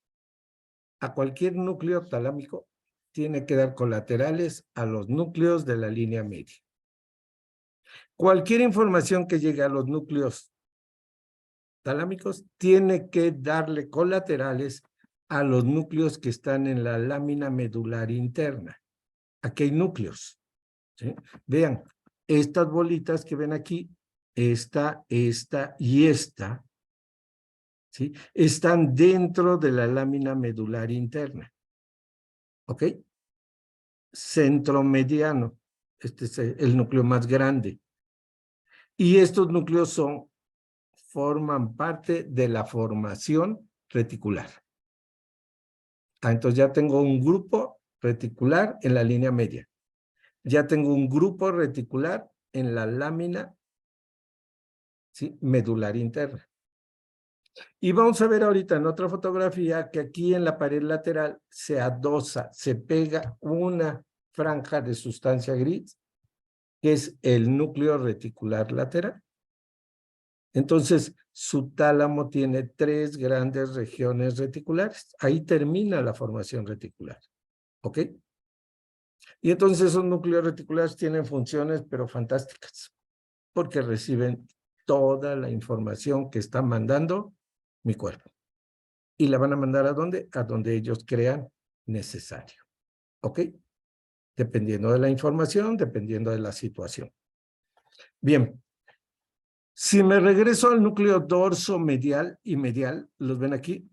a cualquier núcleo talámico tiene que dar colaterales a los núcleos de la línea media. Cualquier información que llegue a los núcleos talámicos tiene que darle colaterales a los núcleos que están en la lámina medular interna. Aquí hay núcleos, ¿sí? Vean, estas bolitas que ven aquí, esta y esta, ¿sí? Están dentro de la lámina medular interna. ¿Ok? Centro mediano. Este es el núcleo más grande. Y estos núcleos forman parte de la formación reticular. Entonces ya tengo un grupo reticular en la línea media. Ya tengo un grupo reticular en la lámina, ¿sí?, medular interna. Y vamos a ver ahorita en otra fotografía que aquí en la pared lateral se adosa, se pega una franja de sustancia gris, que es el núcleo reticular lateral. Entonces, su tálamo tiene 3 grandes regiones reticulares. Ahí termina la formación reticular. ¿Ok? Y entonces esos núcleos reticulares tienen funciones, pero fantásticas, porque reciben toda la información que está mandando mi cuerpo. ¿Y la van a mandar a dónde? A donde ellos crean necesario. ¿Ok? Dependiendo de la información, dependiendo de la situación. Bien. Si me regreso al núcleo dorso medial y medial, ¿los ven aquí?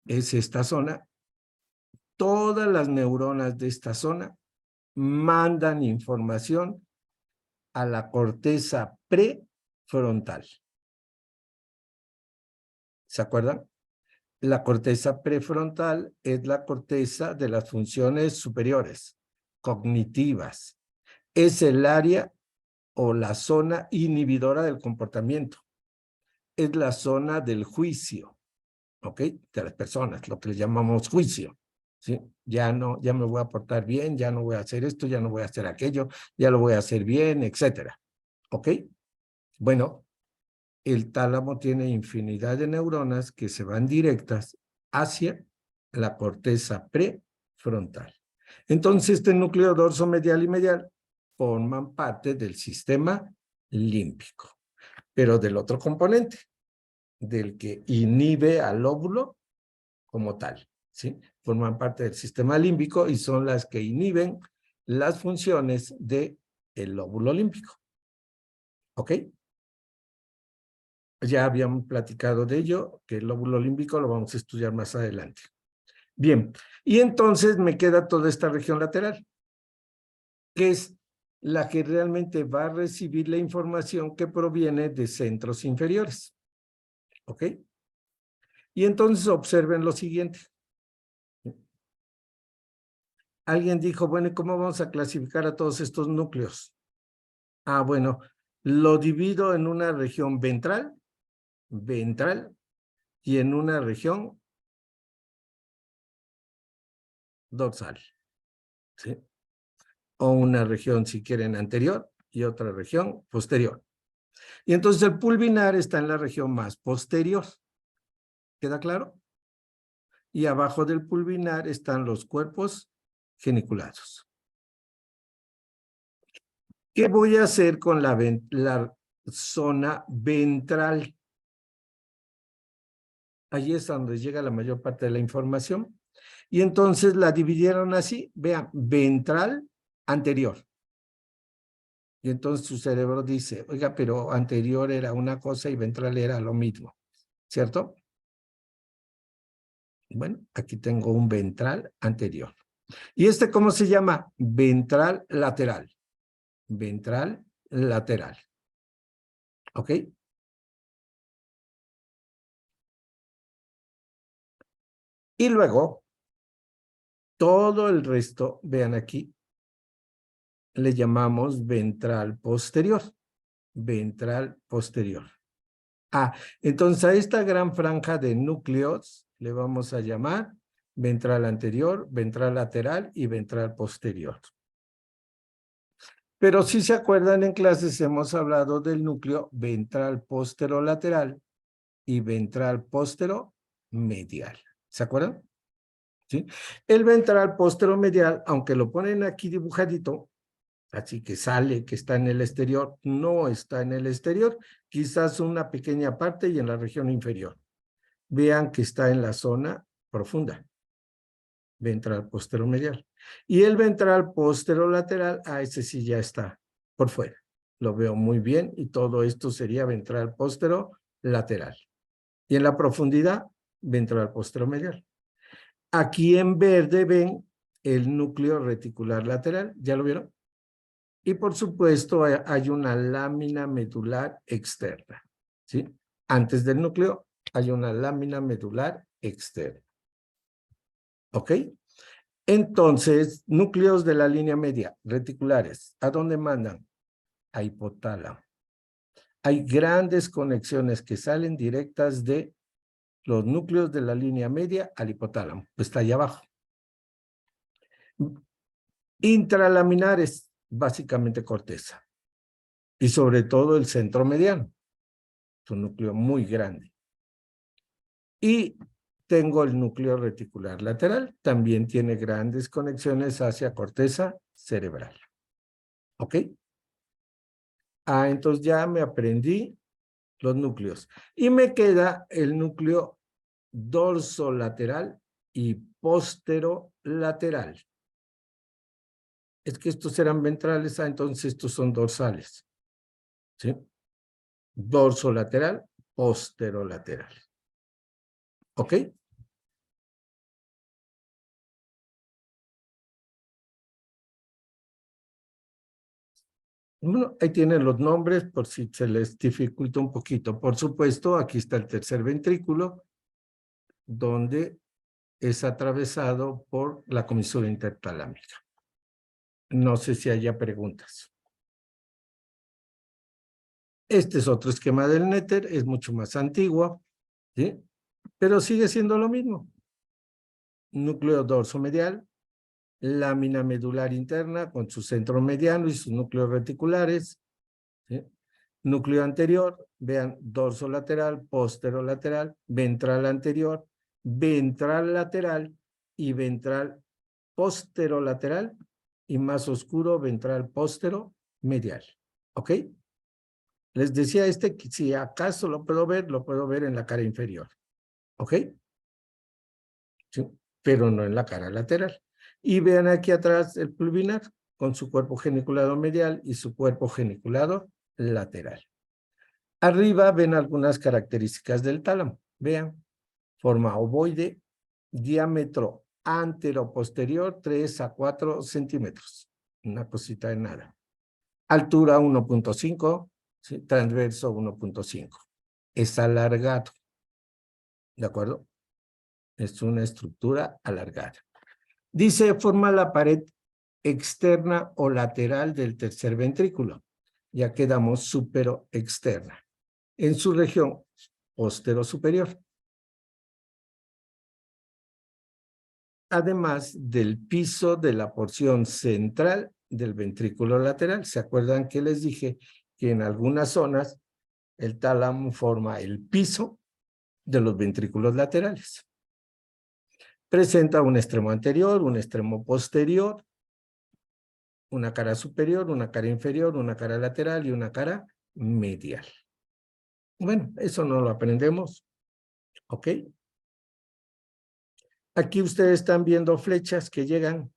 Es esta zona. Todas las neuronas de esta zona mandan información a la corteza prefrontal. ¿Se acuerdan? La corteza prefrontal es la corteza de las funciones superiores, cognitivas. Es el área o la zona inhibidora del comportamiento. Es la zona del juicio, ¿ok? De las personas, lo que le llamamos juicio, ¿sí? Ya me voy a portar bien, ya no voy a hacer esto, ya no voy a hacer aquello, ya lo voy a hacer bien, etcétera, ¿ok? Bueno, el tálamo tiene infinidad de neuronas que se van directas hacia la corteza prefrontal. Entonces, este núcleo dorso medial y medial forman parte del sistema límbico, pero del otro componente, del que inhibe al lóbulo como tal, ¿sí? Forman parte del sistema límbico y son las que inhiben las funciones del lóbulo límbico. ¿Ok? Ya habíamos platicado de ello, que el lóbulo límbico lo vamos a estudiar más adelante. Bien, y entonces me queda toda esta región lateral, que es la que realmente va a recibir la información que proviene de centros inferiores. ¿Ok? Y entonces observen lo siguiente. Alguien dijo, bueno, ¿y cómo vamos a clasificar a todos estos núcleos? Ah, bueno, lo divido en una región ventral, y en una región dorsal, ¿sí? O una región, si quieren, anterior y otra región posterior. Y entonces el pulvinar está en la región más posterior. ¿Queda claro? Y abajo del pulvinar están los cuerpos geniculados. ¿Qué voy a hacer con la zona ventral? Allí es donde llega la mayor parte de la información. Y entonces la dividieron así, vean, ventral, anterior. Y entonces su cerebro dice, oiga, pero anterior era una cosa y ventral era lo mismo, ¿cierto? Bueno, aquí tengo un ventral anterior. ¿Y este cómo se llama? Ventral lateral. Ventral lateral. ¿Ok? Y luego, todo el resto, vean aquí, le llamamos ventral posterior. Ventral posterior. Entonces a esta gran franja de núcleos le vamos a llamar ventral anterior, ventral lateral y ventral posterior. Pero si se acuerdan, en clases hemos hablado del núcleo ventral posterolateral y ventral posteromedial. ¿Se acuerdan? ¿sí? El ventral posteromedial, aunque lo ponen aquí dibujadito, así que sale que está en el exterior, no está en el exterior, quizás una pequeña parte y en la región inferior. Vean que está en la zona profunda, ventral posteromedial. Y el ventral posterolateral, ese sí ya está por fuera. Lo veo muy bien y todo esto sería ventral posterolateral. Y en la profundidad, ventral posteromedial. Aquí en verde ven el núcleo reticular lateral, ¿ya lo vieron? Y por supuesto hay una lámina medular externa, ¿sí? Antes del núcleo hay una lámina medular externa. ¿Ok? Entonces, núcleos de la línea media, reticulares, ¿a dónde mandan? A hipotálamo. Hay grandes conexiones que salen directas de los núcleos de la línea media al hipotálamo. Está ahí abajo. Intralaminares, básicamente corteza. Y sobre todo el centro mediano. Es un núcleo muy grande. Y tengo el núcleo reticular lateral. También tiene grandes conexiones hacia corteza cerebral. ¿Ok? Entonces ya me aprendí los núcleos. Y me queda el núcleo dorsolateral y posterolateral. Es que estos eran ventrales, entonces estos son dorsales. ¿Sí? Dorsolateral, posterolateral. ¿Ok? Bueno, ahí tienen los nombres por si se les dificulta un poquito. Por supuesto, aquí está el tercer ventrículo, donde es atravesado por la comisura intertalámica. No sé si haya preguntas. Este es otro esquema del Netter, es mucho más antiguo, ¿sí? Pero sigue siendo lo mismo. Núcleo dorsomedial, lámina medular interna con su centro mediano y sus núcleos reticulares, ¿sí? Núcleo anterior, vean, dorsolateral, posterolateral, ventral anterior, ventral lateral y ventral posterolateral y más oscuro, ventral posteromedial. ¿Ok? Les decía que si acaso lo puedo ver en la cara inferior. ¿Ok? ¿Sí? Pero no en la cara lateral. Y vean aquí atrás el pulvinar con su cuerpo geniculado medial y su cuerpo geniculado lateral. Arriba ven algunas características del tálamo. Vean, forma ovoide, diámetro antero-posterior 3 a 4 centímetros. Una cosita de nada. Altura 1.5, ¿sí? Transverso 1.5. Es alargado. ¿De acuerdo? Es una estructura alargada. Dice, forma la pared externa o lateral del tercer ventrículo. Ya quedamos supero-externa. En su región postero-superior. Además del piso de la porción central del ventrículo lateral. ¿Se acuerdan que les dije que en algunas zonas el tálamo forma el piso de los ventrículos laterales? Presenta un extremo anterior, un extremo posterior, una cara superior, una cara inferior, una cara lateral y una cara medial. Bueno, eso no lo aprendemos, ¿ok? Aquí ustedes están viendo flechas que llegan.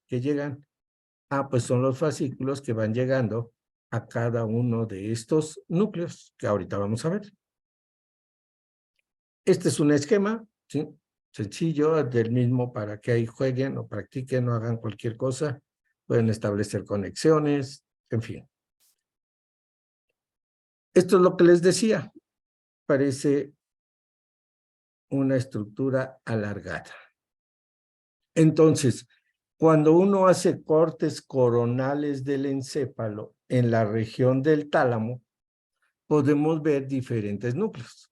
Pues son los fascículos que van llegando a cada uno de estos núcleos que ahorita vamos a ver. Este es un esquema, ¿sí? Sencillo, del mismo para que ahí jueguen o practiquen o hagan cualquier cosa. Pueden establecer conexiones, en fin. Esto es lo que les decía. Parece una estructura alargada. Entonces, cuando uno hace cortes coronales del encéfalo en la región del tálamo, podemos ver diferentes núcleos.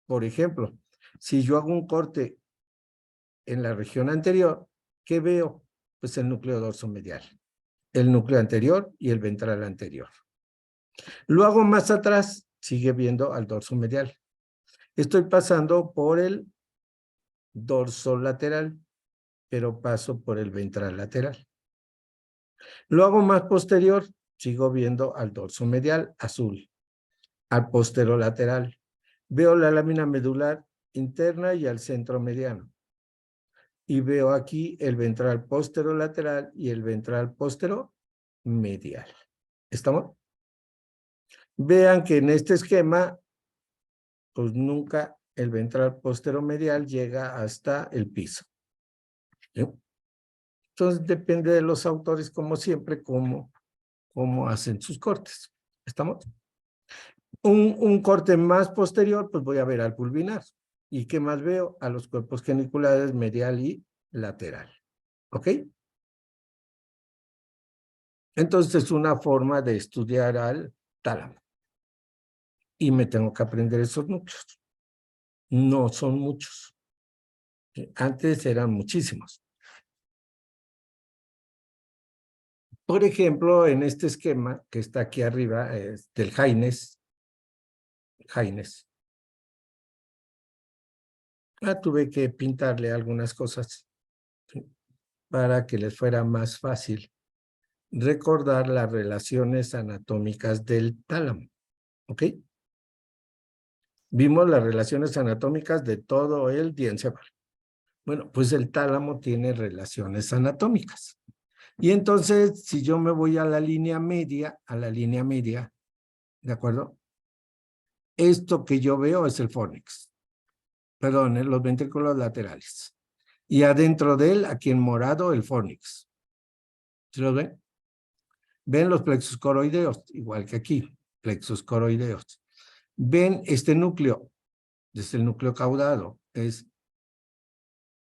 Por ejemplo, si yo hago un corte en la región anterior, ¿qué veo? Pues el núcleo dorsomedial, el núcleo anterior y el ventral anterior. Lo hago más atrás, sigue viendo al dorsomedial. Estoy pasando por el dorsolateral pero paso por el ventral lateral. Lo hago más posterior, sigo viendo al dorso medial, azul, al posterolateral. Veo la lámina medular interna y al centro mediano. Y veo aquí el ventral posterolateral y el ventral posteromedial. ¿Estamos? Vean que en este esquema, pues nunca el ventral posteromedial llega hasta el piso. ¿Sí? Entonces depende de los autores, como siempre, cómo hacen sus cortes. ¿Estamos? Un corte más posterior, pues voy a ver al pulvinar. ¿Y qué más veo? A los cuerpos geniculares medial y lateral. ¿Ok? Entonces es una forma de estudiar al tálamo. Y me tengo que aprender esos núcleos. No son muchos. Antes eran muchísimos. Por ejemplo, en este esquema que está aquí arriba, del Jaynes. Tuve que pintarle algunas cosas, ¿sí?, para que les fuera más fácil recordar las relaciones anatómicas del tálamo. ¿Ok? Vimos las relaciones anatómicas de todo el diencéfalo. Bueno, pues el tálamo tiene relaciones anatómicas. Y entonces, si yo me voy a la línea media, ¿de acuerdo? Esto que yo veo es el fornix. Perdón, los ventrículos laterales. Y adentro de él, aquí en morado, el fornix. ¿Sí lo ven? Ven los plexos coroideos, igual que aquí, plexos coroideos. Ven este núcleo, desde el núcleo caudado, es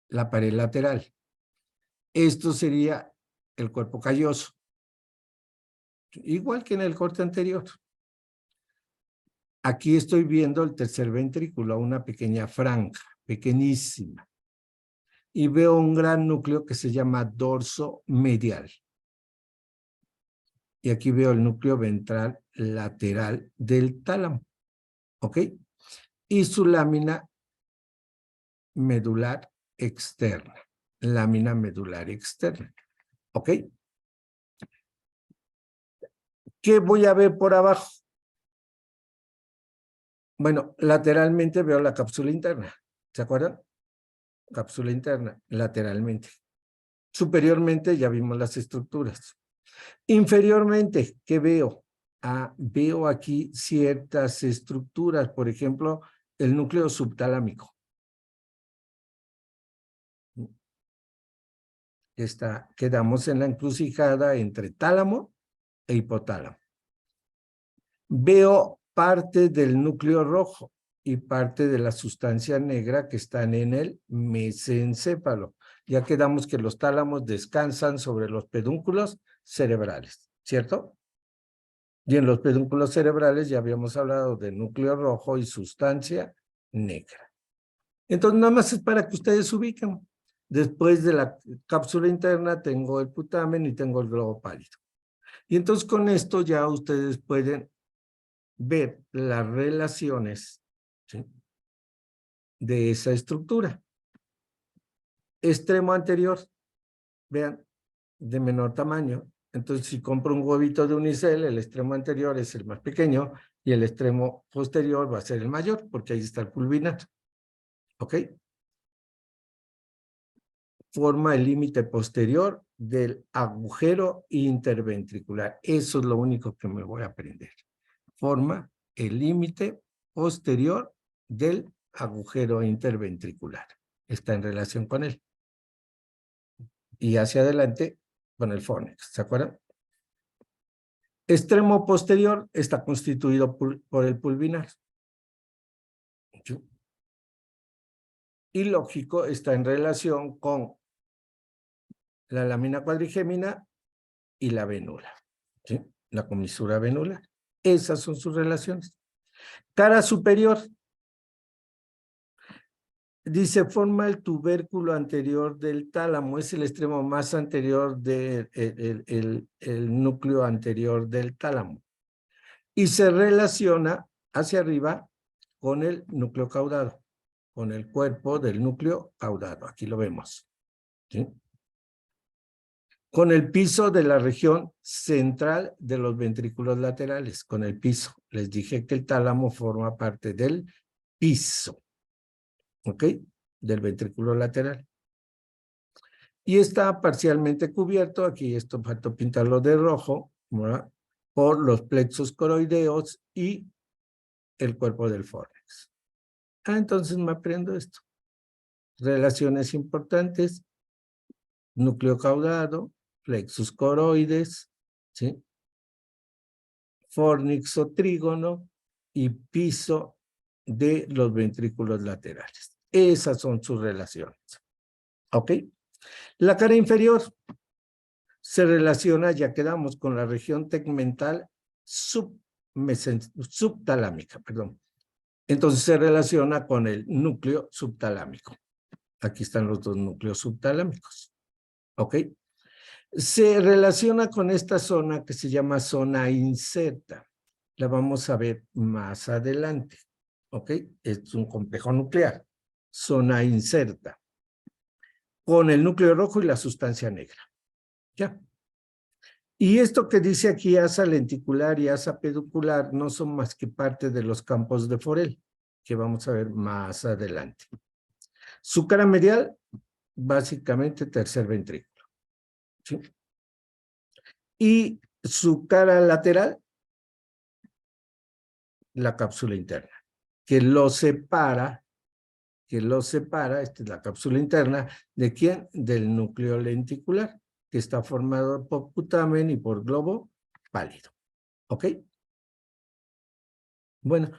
la pared lateral. Esto sería el cuerpo calloso, igual que en el corte anterior. Aquí estoy viendo el tercer ventrículo, una pequeña franja, pequeñísima. Y veo un gran núcleo que se llama dorso medial. Y aquí veo el núcleo ventral lateral del tálamo. ¿Ok? Y su lámina medular externa. Lámina medular externa. ¿Ok? ¿Qué voy a ver por abajo? Bueno, lateralmente veo la cápsula interna. ¿Se acuerdan? Cápsula interna, lateralmente. Superiormente ya vimos las estructuras. Inferiormente, ¿qué veo? Veo aquí ciertas estructuras, por ejemplo, el núcleo subtalámico. Quedamos en la encrucijada entre tálamo e hipotálamo. Veo parte del núcleo rojo y parte de la sustancia negra que están en el mesencéfalo. Ya quedamos que los tálamos descansan sobre los pedúnculos cerebrales, ¿cierto? Y en los pedúnculos cerebrales ya habíamos hablado de núcleo rojo y sustancia negra. Entonces, nada más es para que ustedes ubiquen. Después de la cápsula interna tengo el putamen y tengo el globo pálido. Y entonces con esto ya ustedes pueden ver las relaciones, ¿sí?, de esa estructura. Extremo anterior, vean, de menor tamaño. Entonces, si compro un huevito de unicel, el extremo anterior es el más pequeño y el extremo posterior va a ser el mayor, porque ahí está el pulvinar. ¿Ok? Forma el límite posterior del agujero interventricular. Eso es lo único que me voy a aprender. Forma el límite posterior del agujero interventricular. Está en relación con él. Y hacia adelante con el fornix, ¿se acuerdan? Extremo posterior está constituido por el pulvinar. Y lógico está en relación con la lámina cuadrigémina y la venula, ¿sí? La comisura venular. Esas son sus relaciones. Cara superior. Dice, forma el tubérculo anterior del tálamo. Es el extremo más anterior del el núcleo anterior del tálamo. Y se relaciona hacia arriba con el núcleo caudado, con el cuerpo del núcleo caudado. Aquí lo vemos. ¿sí? Con el piso de la región central de los ventrículos laterales, con el piso. Les dije que el tálamo forma parte del piso, ¿ok? Del ventrículo lateral. Y está parcialmente cubierto, aquí esto falta pintarlo de rojo, ¿verdad? Por los plexos coroideos y el cuerpo del fórnix. Entonces me aprendo esto. Relaciones importantes, núcleo caudado, plexus coroides, ¿sí? Fórnix o trígono y piso de los ventrículos laterales. Esas son sus relaciones. ¿Ok? La cara inferior se relaciona, ya quedamos, con la región tegmental subtalámica, perdón. Entonces se relaciona con el núcleo subtalámico. Aquí están los dos núcleos subtalámicos. ¿Ok? Se relaciona con esta zona que se llama zona inserta. La vamos a ver más adelante. ¿Ok? Es un complejo nuclear. Zona inserta. Con el núcleo rojo y la sustancia negra. ¿Ya? Y esto que dice aquí, asa lenticular y asa peducular, no son más que parte de los campos de Forel, que vamos a ver más adelante. Su cara medial, básicamente tercer ventrículo. ¿Sí? Y su cara lateral, la cápsula interna, que lo separa, esta es la cápsula interna, ¿de quién? Del núcleo lenticular, que está formado por putamen y por globo pálido. ¿Ok? Bueno,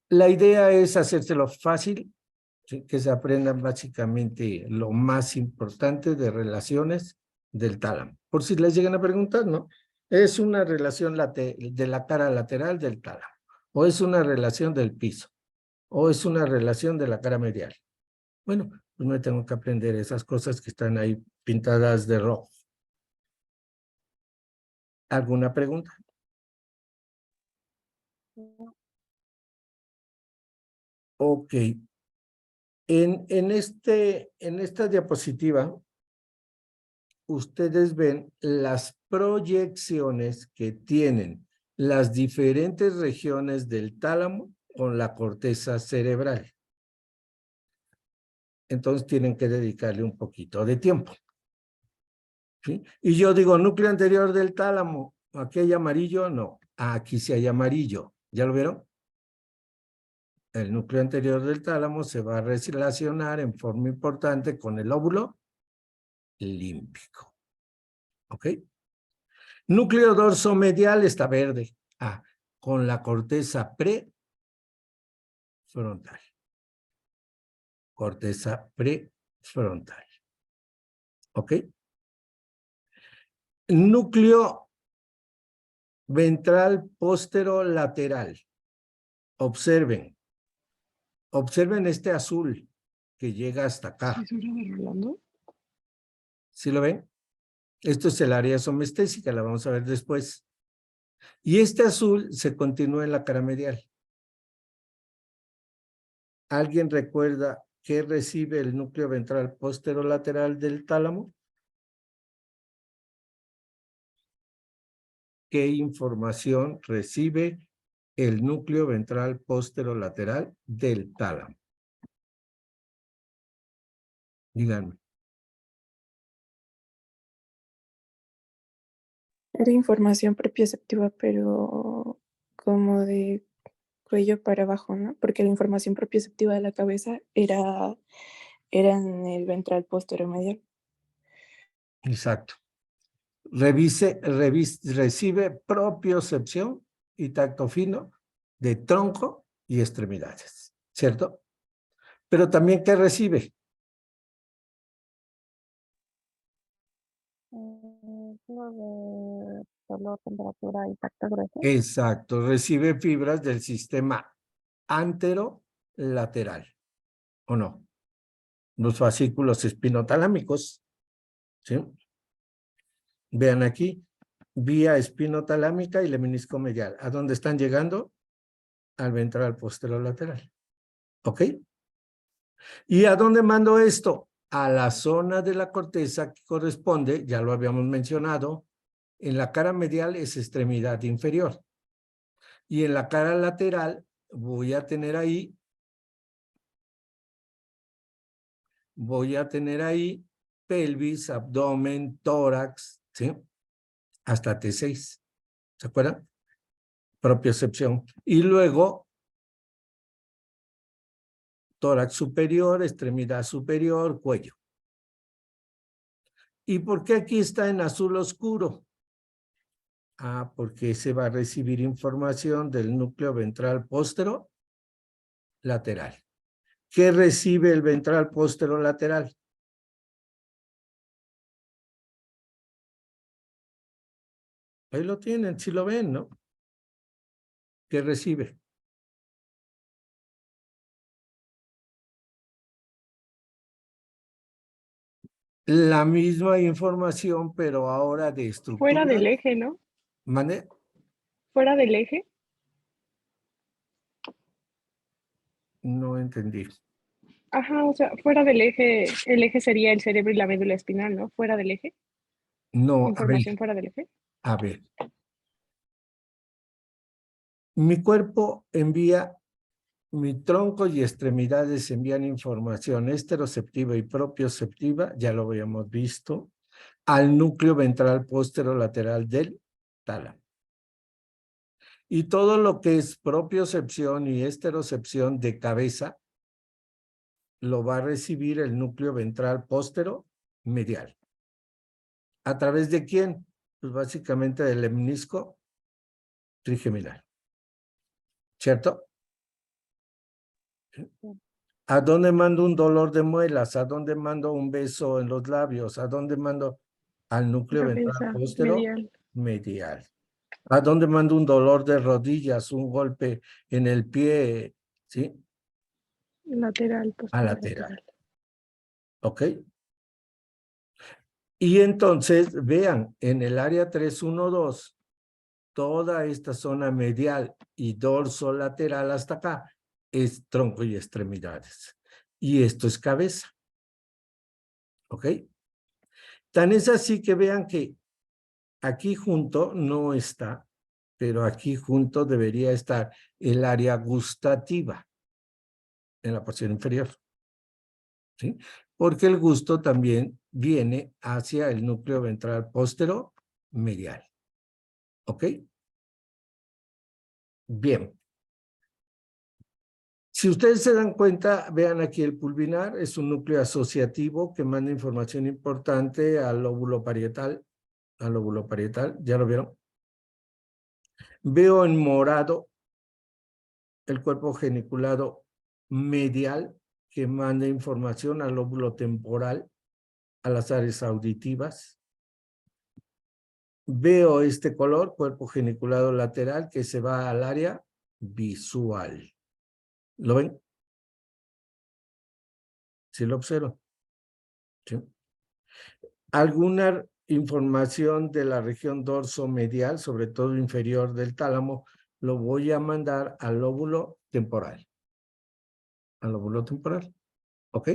la idea es hacérselo fácil, ¿sí? Que se aprendan básicamente lo más importante de relaciones del tálamo. Por si les llegan a preguntar, ¿no? Es una relación de la cara lateral del tálamo, o es una relación del piso, o es una relación de la cara medial. Bueno, pues me tengo que aprender esas cosas que están ahí pintadas de rojo. ¿Alguna pregunta? Ok. En esta diapositiva, ustedes ven las proyecciones que tienen las diferentes regiones del tálamo con la corteza cerebral. Entonces tienen que dedicarle un poquito de tiempo. ¿Sí? Y yo digo, núcleo anterior del tálamo, ¿aquí hay amarillo? No, aquí sí hay amarillo. ¿Ya lo vieron? El núcleo anterior del tálamo se va a relacionar en forma importante con el óvulo límbico. ¿Ok? Núcleo dorsomedial está verde. Con la corteza prefrontal. Corteza prefrontal. ¿Ok? Núcleo ventral posterolateral. Observen. Observen este azul que llega hasta acá. ¿Es hora de Rolando? ¿Sí lo ven? Esto es el área somestésica, la vamos a ver después. Y este azul se continúa en la cara medial. ¿Alguien recuerda qué recibe el núcleo ventral posterolateral del tálamo? ¿Qué información recibe el núcleo ventral posterolateral del tálamo? Díganme. Era información propioceptiva, pero como de cuello para abajo, ¿no? Porque la información propioceptiva de la cabeza era en el ventral posteromedial. Exacto. Recibe propiocepción y tacto fino de tronco y extremidades, ¿cierto? Pero también, ¿qué recibe? De color, temperatura y tacto grueso. Exacto, recibe fibras del sistema anterolateral, ¿o no? Los fascículos espinotalámicos, ¿sí? Vean aquí, vía espinotalámica y lemnisco medial. ¿A dónde están llegando? Al ventral posterolateral. ¿Ok? ¿Y a dónde mando esto? a la zona de la corteza que corresponde, ya lo habíamos mencionado, en la cara medial es extremidad inferior. Y en la cara lateral voy a tener ahí pelvis, abdomen, tórax, ¿sí? Hasta T6. ¿Se acuerdan? Propiocepción. Y luego, tórax superior, extremidad superior, cuello. ¿Y por qué aquí está en azul oscuro? Ah, porque se va a recibir información del núcleo ventral póstero lateral. ¿Qué recibe el ventral póstero lateral? Ahí lo tienen, si lo ven, ¿no? ¿Qué recibe? La misma información, pero ahora de estructura. Fuera del eje, ¿no? ¿Mande? Fuera del eje. No entendí. Ajá, o sea, fuera del eje, el eje sería el cerebro y la médula espinal, ¿no? Fuera del eje. No, Información fuera del eje. a ver. Mi cuerpo envía, mi tronco y extremidades envían información esteroceptiva y propioceptiva, ya lo habíamos visto, al núcleo ventral posterolateral del tálamo. Y todo lo que es propiocepción y esterocepción de cabeza lo va a recibir el núcleo ventral póstero medial. ¿A través de quién? Pues básicamente del lemnisco trigeminal. ¿Cierto? ¿A dónde mando un dolor de muelas? ¿A dónde mando un beso en los labios? ¿A dónde mando? Al núcleo ventral Cabeza póstero medial. medial. ¿A dónde mando un dolor de rodillas, un golpe en el pie? ¿Sí? Lateral, A posterolateral. lateral. ¿Ok? Y entonces, vean, en el área 312, toda esta zona medial y dorso lateral hasta acá es tronco y extremidades. Y esto es cabeza. ¿Ok? Tan es así que vean que aquí junto no está, pero aquí junto debería estar el área gustativa en la porción inferior. ¿Sí? Porque el gusto también viene hacia el núcleo ventral póstero medial. ¿Ok? Bien. Si ustedes se dan cuenta, vean aquí el pulvinar, es un núcleo asociativo que manda información importante al lóbulo parietal. ¿Ya lo vieron? Veo en morado el cuerpo geniculado medial que manda información al lóbulo temporal, a las áreas auditivas. Veo este color, cuerpo geniculado lateral, que se va al área visual. ¿Lo ven? ¿Sí lo observan? ¿Sí? ¿Alguna información de la región dorsomedial, sobre todo inferior del tálamo, lo voy a mandar al lóbulo temporal? Al lóbulo temporal. ¿Ok?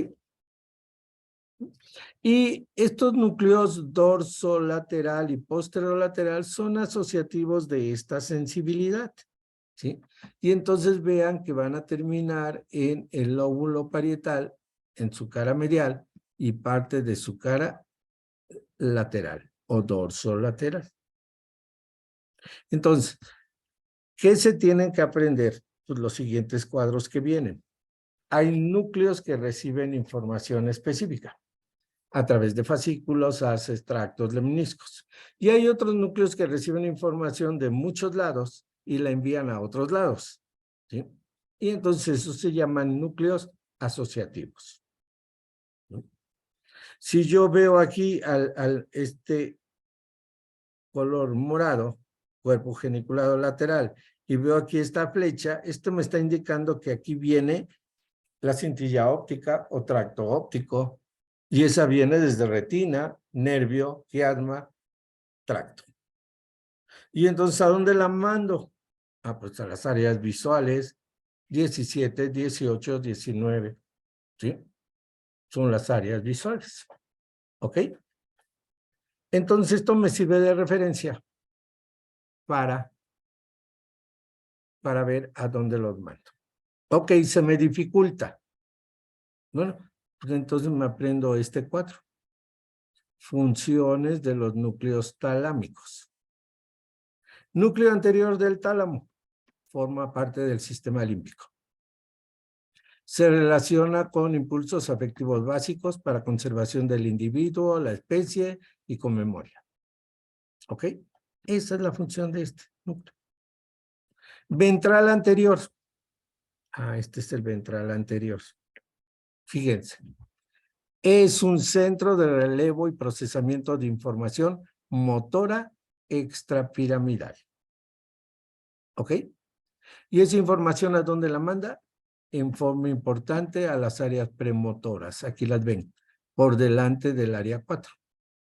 Y estos núcleos dorsolateral y posterolateral son asociativos de esta sensibilidad, ¿sí? Y entonces vean que van a terminar en el lóbulo parietal, en su cara medial y parte de su cara lateral o dorsolateral. Entonces, ¿qué se tienen que aprender? Pues los siguientes cuadros que vienen. Hay núcleos que reciben información específica a través de fascículos, hace extractos lemniscos. Y hay otros núcleos que reciben información de muchos lados y la envían a otros lados, ¿sí? Y entonces eso se llaman núcleos asociativos, ¿no? Si yo veo aquí este color morado, cuerpo geniculado lateral, y veo aquí esta flecha, esto me está indicando que aquí viene la cintilla óptica o tracto óptico, y esa viene desde retina, nervio, quiasma, tracto. Y entonces, ¿a dónde la mando? Ah, pues a las áreas visuales, 17, 18, 19, ¿sí? son las áreas visuales. ¿Ok? Entonces esto me sirve de referencia para ver a dónde los mando. Ok, se me dificulta. Bueno, pues entonces me aprendo este 4. Funciones de los núcleos talámicos. Núcleo anterior del tálamo forma parte del sistema límbico. Se relaciona con impulsos afectivos básicos para conservación del individuo, la especie y con memoria. ¿Ok? Esa es la función de este núcleo. Ventral anterior. Este es el ventral anterior. Fíjense. Es un centro de relevo y procesamiento de información motora extrapiramidal. ¿Ok? ¿Y esa información a dónde la manda? En forma importante a las áreas premotoras. Aquí las ven, por delante del área 4.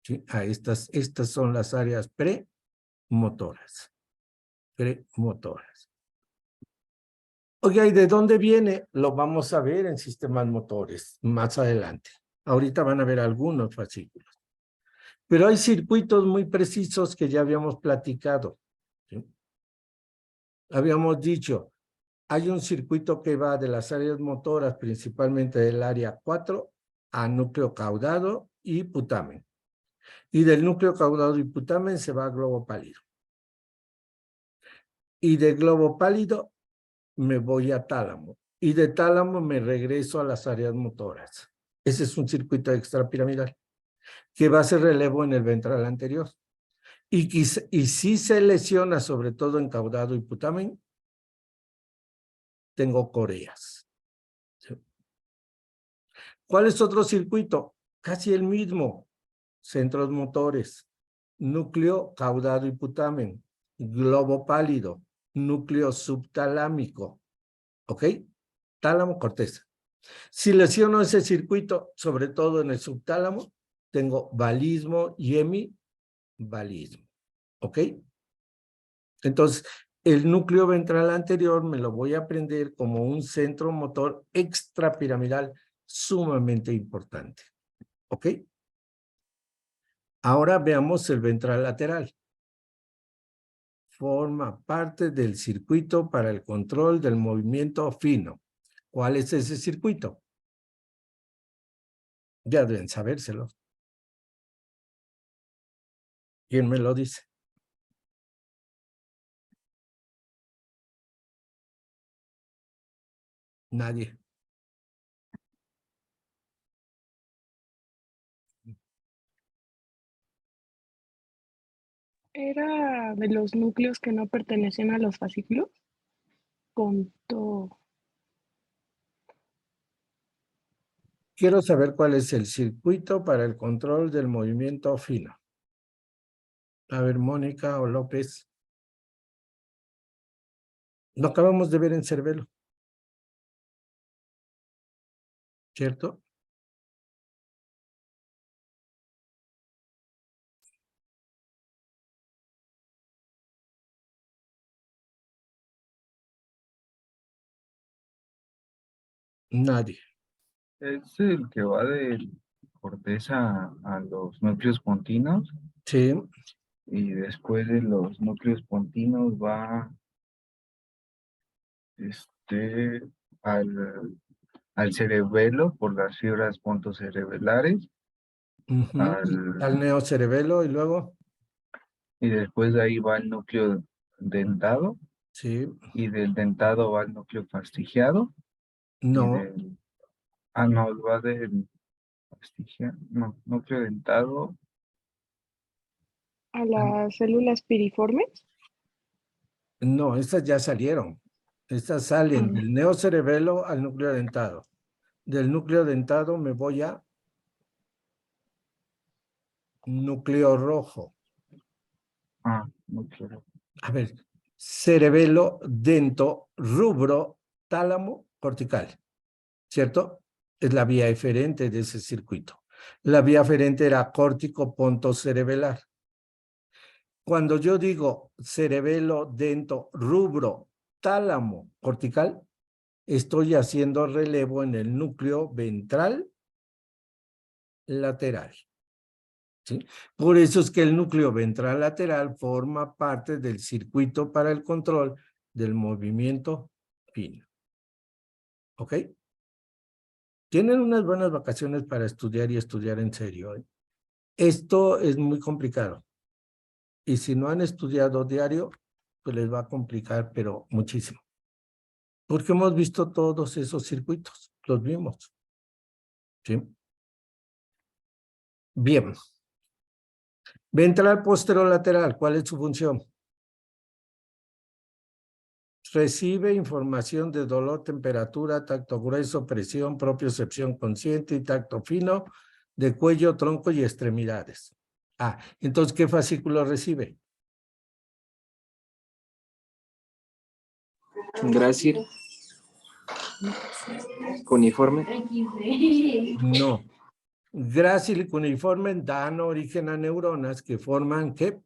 ¿Sí? Estas son las áreas premotoras. Premotoras. Oiga, ¿y de dónde viene? Lo vamos a ver en sistemas motores más adelante. Ahorita van a ver algunos fascículos. Pero hay circuitos muy precisos que ya habíamos platicado. ¿Sí? Habíamos dicho, hay un circuito que va de las áreas motoras, principalmente del área 4, a núcleo caudado y putamen. Y del núcleo caudado y putamen se va a globo pálido. Y de globo pálido me voy a tálamo. Y de tálamo me regreso a las áreas motoras. Ese es un circuito extrapiramidal que va a hacer relevo en el ventral anterior. Y si se lesiona, sobre todo en caudado y putamen, tengo coreas. ¿Sí? ¿Cuál es otro circuito? Casi el mismo. Centros motores, núcleo caudado y putamen, globo pálido, núcleo subtalámico. ¿Ok? Tálamo, corteza. Si lesiono ese circuito, sobre todo en el subtálamo, tengo valismo y hemivalismo. ¿Ok? Entonces, el núcleo ventral anterior me lo voy a aprender como un centro motor extrapiramidal sumamente importante. ¿Ok? Ahora veamos el ventral lateral. Forma parte del circuito para el control del movimiento fino. ¿Cuál es ese circuito? Ya deben sabérselo. ¿Quién me lo dice? Nadie. Era de los núcleos que no pertenecían a los fascículos. Punto. Quiero saber cuál es el circuito para el control del movimiento fino. A ver, Mónica o López. Lo acabamos de ver en Cervelo. ¿Cierto? Nadie. Es el que va de corteza a los núcleos pontinos Sí, y después de los núcleos pontinos va al, al cerebelo por las fibras pontocerebelares al neocerebelo y luego, y después de ahí va el núcleo dentado sí, y del dentado va el núcleo fastigiado y no, no, va del fastigiado, no, núcleo dentado. A las células piriformes. no, estas ya salieron. Estas salen del neocerebelo al núcleo dentado. Del núcleo dentado me voy a núcleo rojo. Núcleo. A ver, cerebelo, dento, rubro, tálamo, cortical. ¿Cierto? Es la vía eferente de ese circuito. La vía eferente era córtico pontocerebelar. Cuando yo digo cerebelo, dento, rubro, tálamo, cortical, estoy haciendo relevo en el núcleo ventral lateral. ¿Sí? Por eso es que el núcleo ventral lateral forma parte del circuito para el control del movimiento fino. ¿Ok? Tienen unas buenas vacaciones para estudiar y estudiar en serio, ¿eh? Esto es muy complicado. Y si no han estudiado diario, pues les va a complicar, pero muchísimo. Porque hemos visto todos esos circuitos, los vimos. ¿Sí? Bien. Ventral posterolateral, ¿cuál es su función? Recibe información de dolor, temperatura, tacto grueso, presión, propiocepción consciente y tacto fino de cuello, tronco y extremidades. Ah, entonces, ¿qué fascículo recibe? Grácil, cuneiforme, No. Grácil y cuneiforme dan origen a neuronas que forman, ¿qué?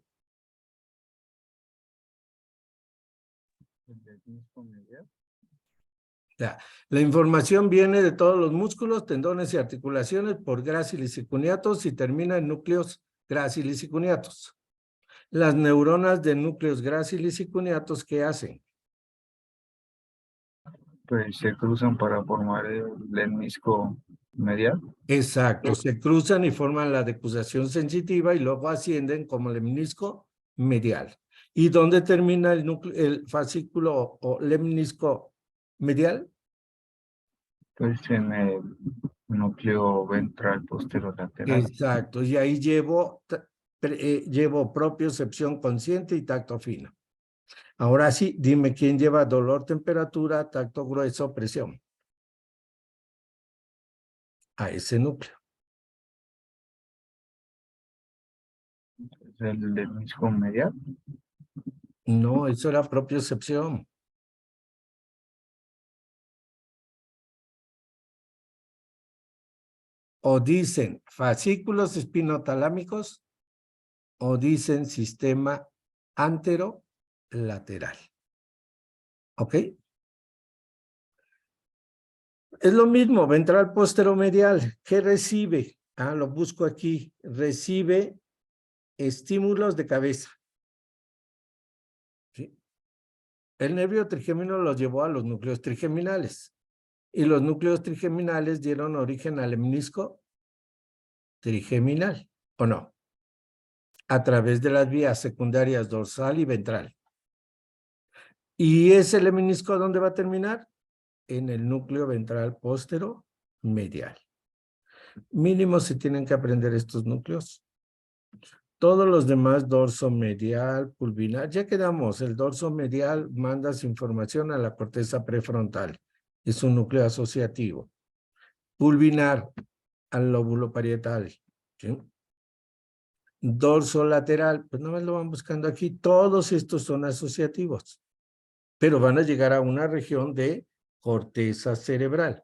Ya. La información viene de todos los músculos, tendones y articulaciones por gráciles y cuneatos y termina en núcleos gráciles y cuneatos. Las neuronas de núcleos gráciles y cuneatos, ¿qué hacen? Pues se cruzan para formar el lemnisco medial. Exacto, se cruzan y forman la decusación sensitiva y luego ascienden como lemnisco medial. ¿Y dónde termina el núcleo, el fascículo o lemnisco medial? Pues en el núcleo ventral posterolateral. Exacto, y ahí llevo propiocepción consciente y tacto fino. Ahora sí, dime quién lleva dolor, temperatura, tacto grueso, presión. A ese núcleo. El lemnisco medial. No, eso era propiocepción. O dicen fascículos espinotalámicos o dicen sistema anterolateral. ¿Ok? Es lo mismo, ventral posteromedial. ¿Qué recibe? Ah, lo busco aquí. Recibe estímulos de cabeza. ¿Sí? El nervio trigémino los llevó a los núcleos trigeminales. Y los núcleos trigeminales dieron origen al lemnisco trigeminal, ¿o no? A través de las vías secundarias dorsal y ventral. ¿Y ese lemnisco dónde va a terminar? En el núcleo ventral posteromedial. Mínimo se tienen que aprender estos núcleos. Todos los demás, dorso medial, pulvinar, ya quedamos. El dorso medial manda su información a la corteza prefrontal. Es un núcleo asociativo. Pulvinar al lóbulo parietal. ¿Sí? Dorso lateral, pues nada más lo van buscando aquí. Todos estos son asociativos, pero van a llegar a una región de corteza cerebral.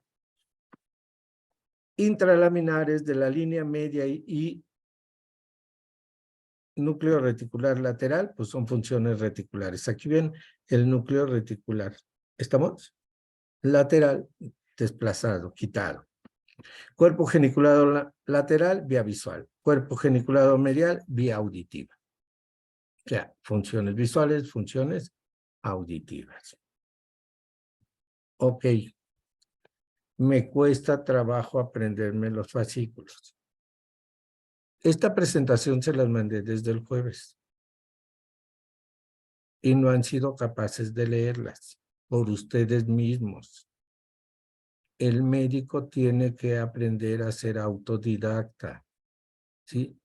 Intralaminares de la línea media y núcleo reticular lateral, pues son funciones reticulares. Aquí ven el núcleo reticular. ¿Estamos? Lateral, desplazado, quitado. Cuerpo geniculado lateral, vía visual. Cuerpo geniculado medial, vía auditiva. O sea, funciones visuales, funciones auditivas. Ok. Me cuesta trabajo aprenderme los fascículos. Esta presentación se las mandé desde el jueves y no han sido capaces de leerlas por ustedes mismos. El médico tiene que aprender a ser autodidacta, ¿sí?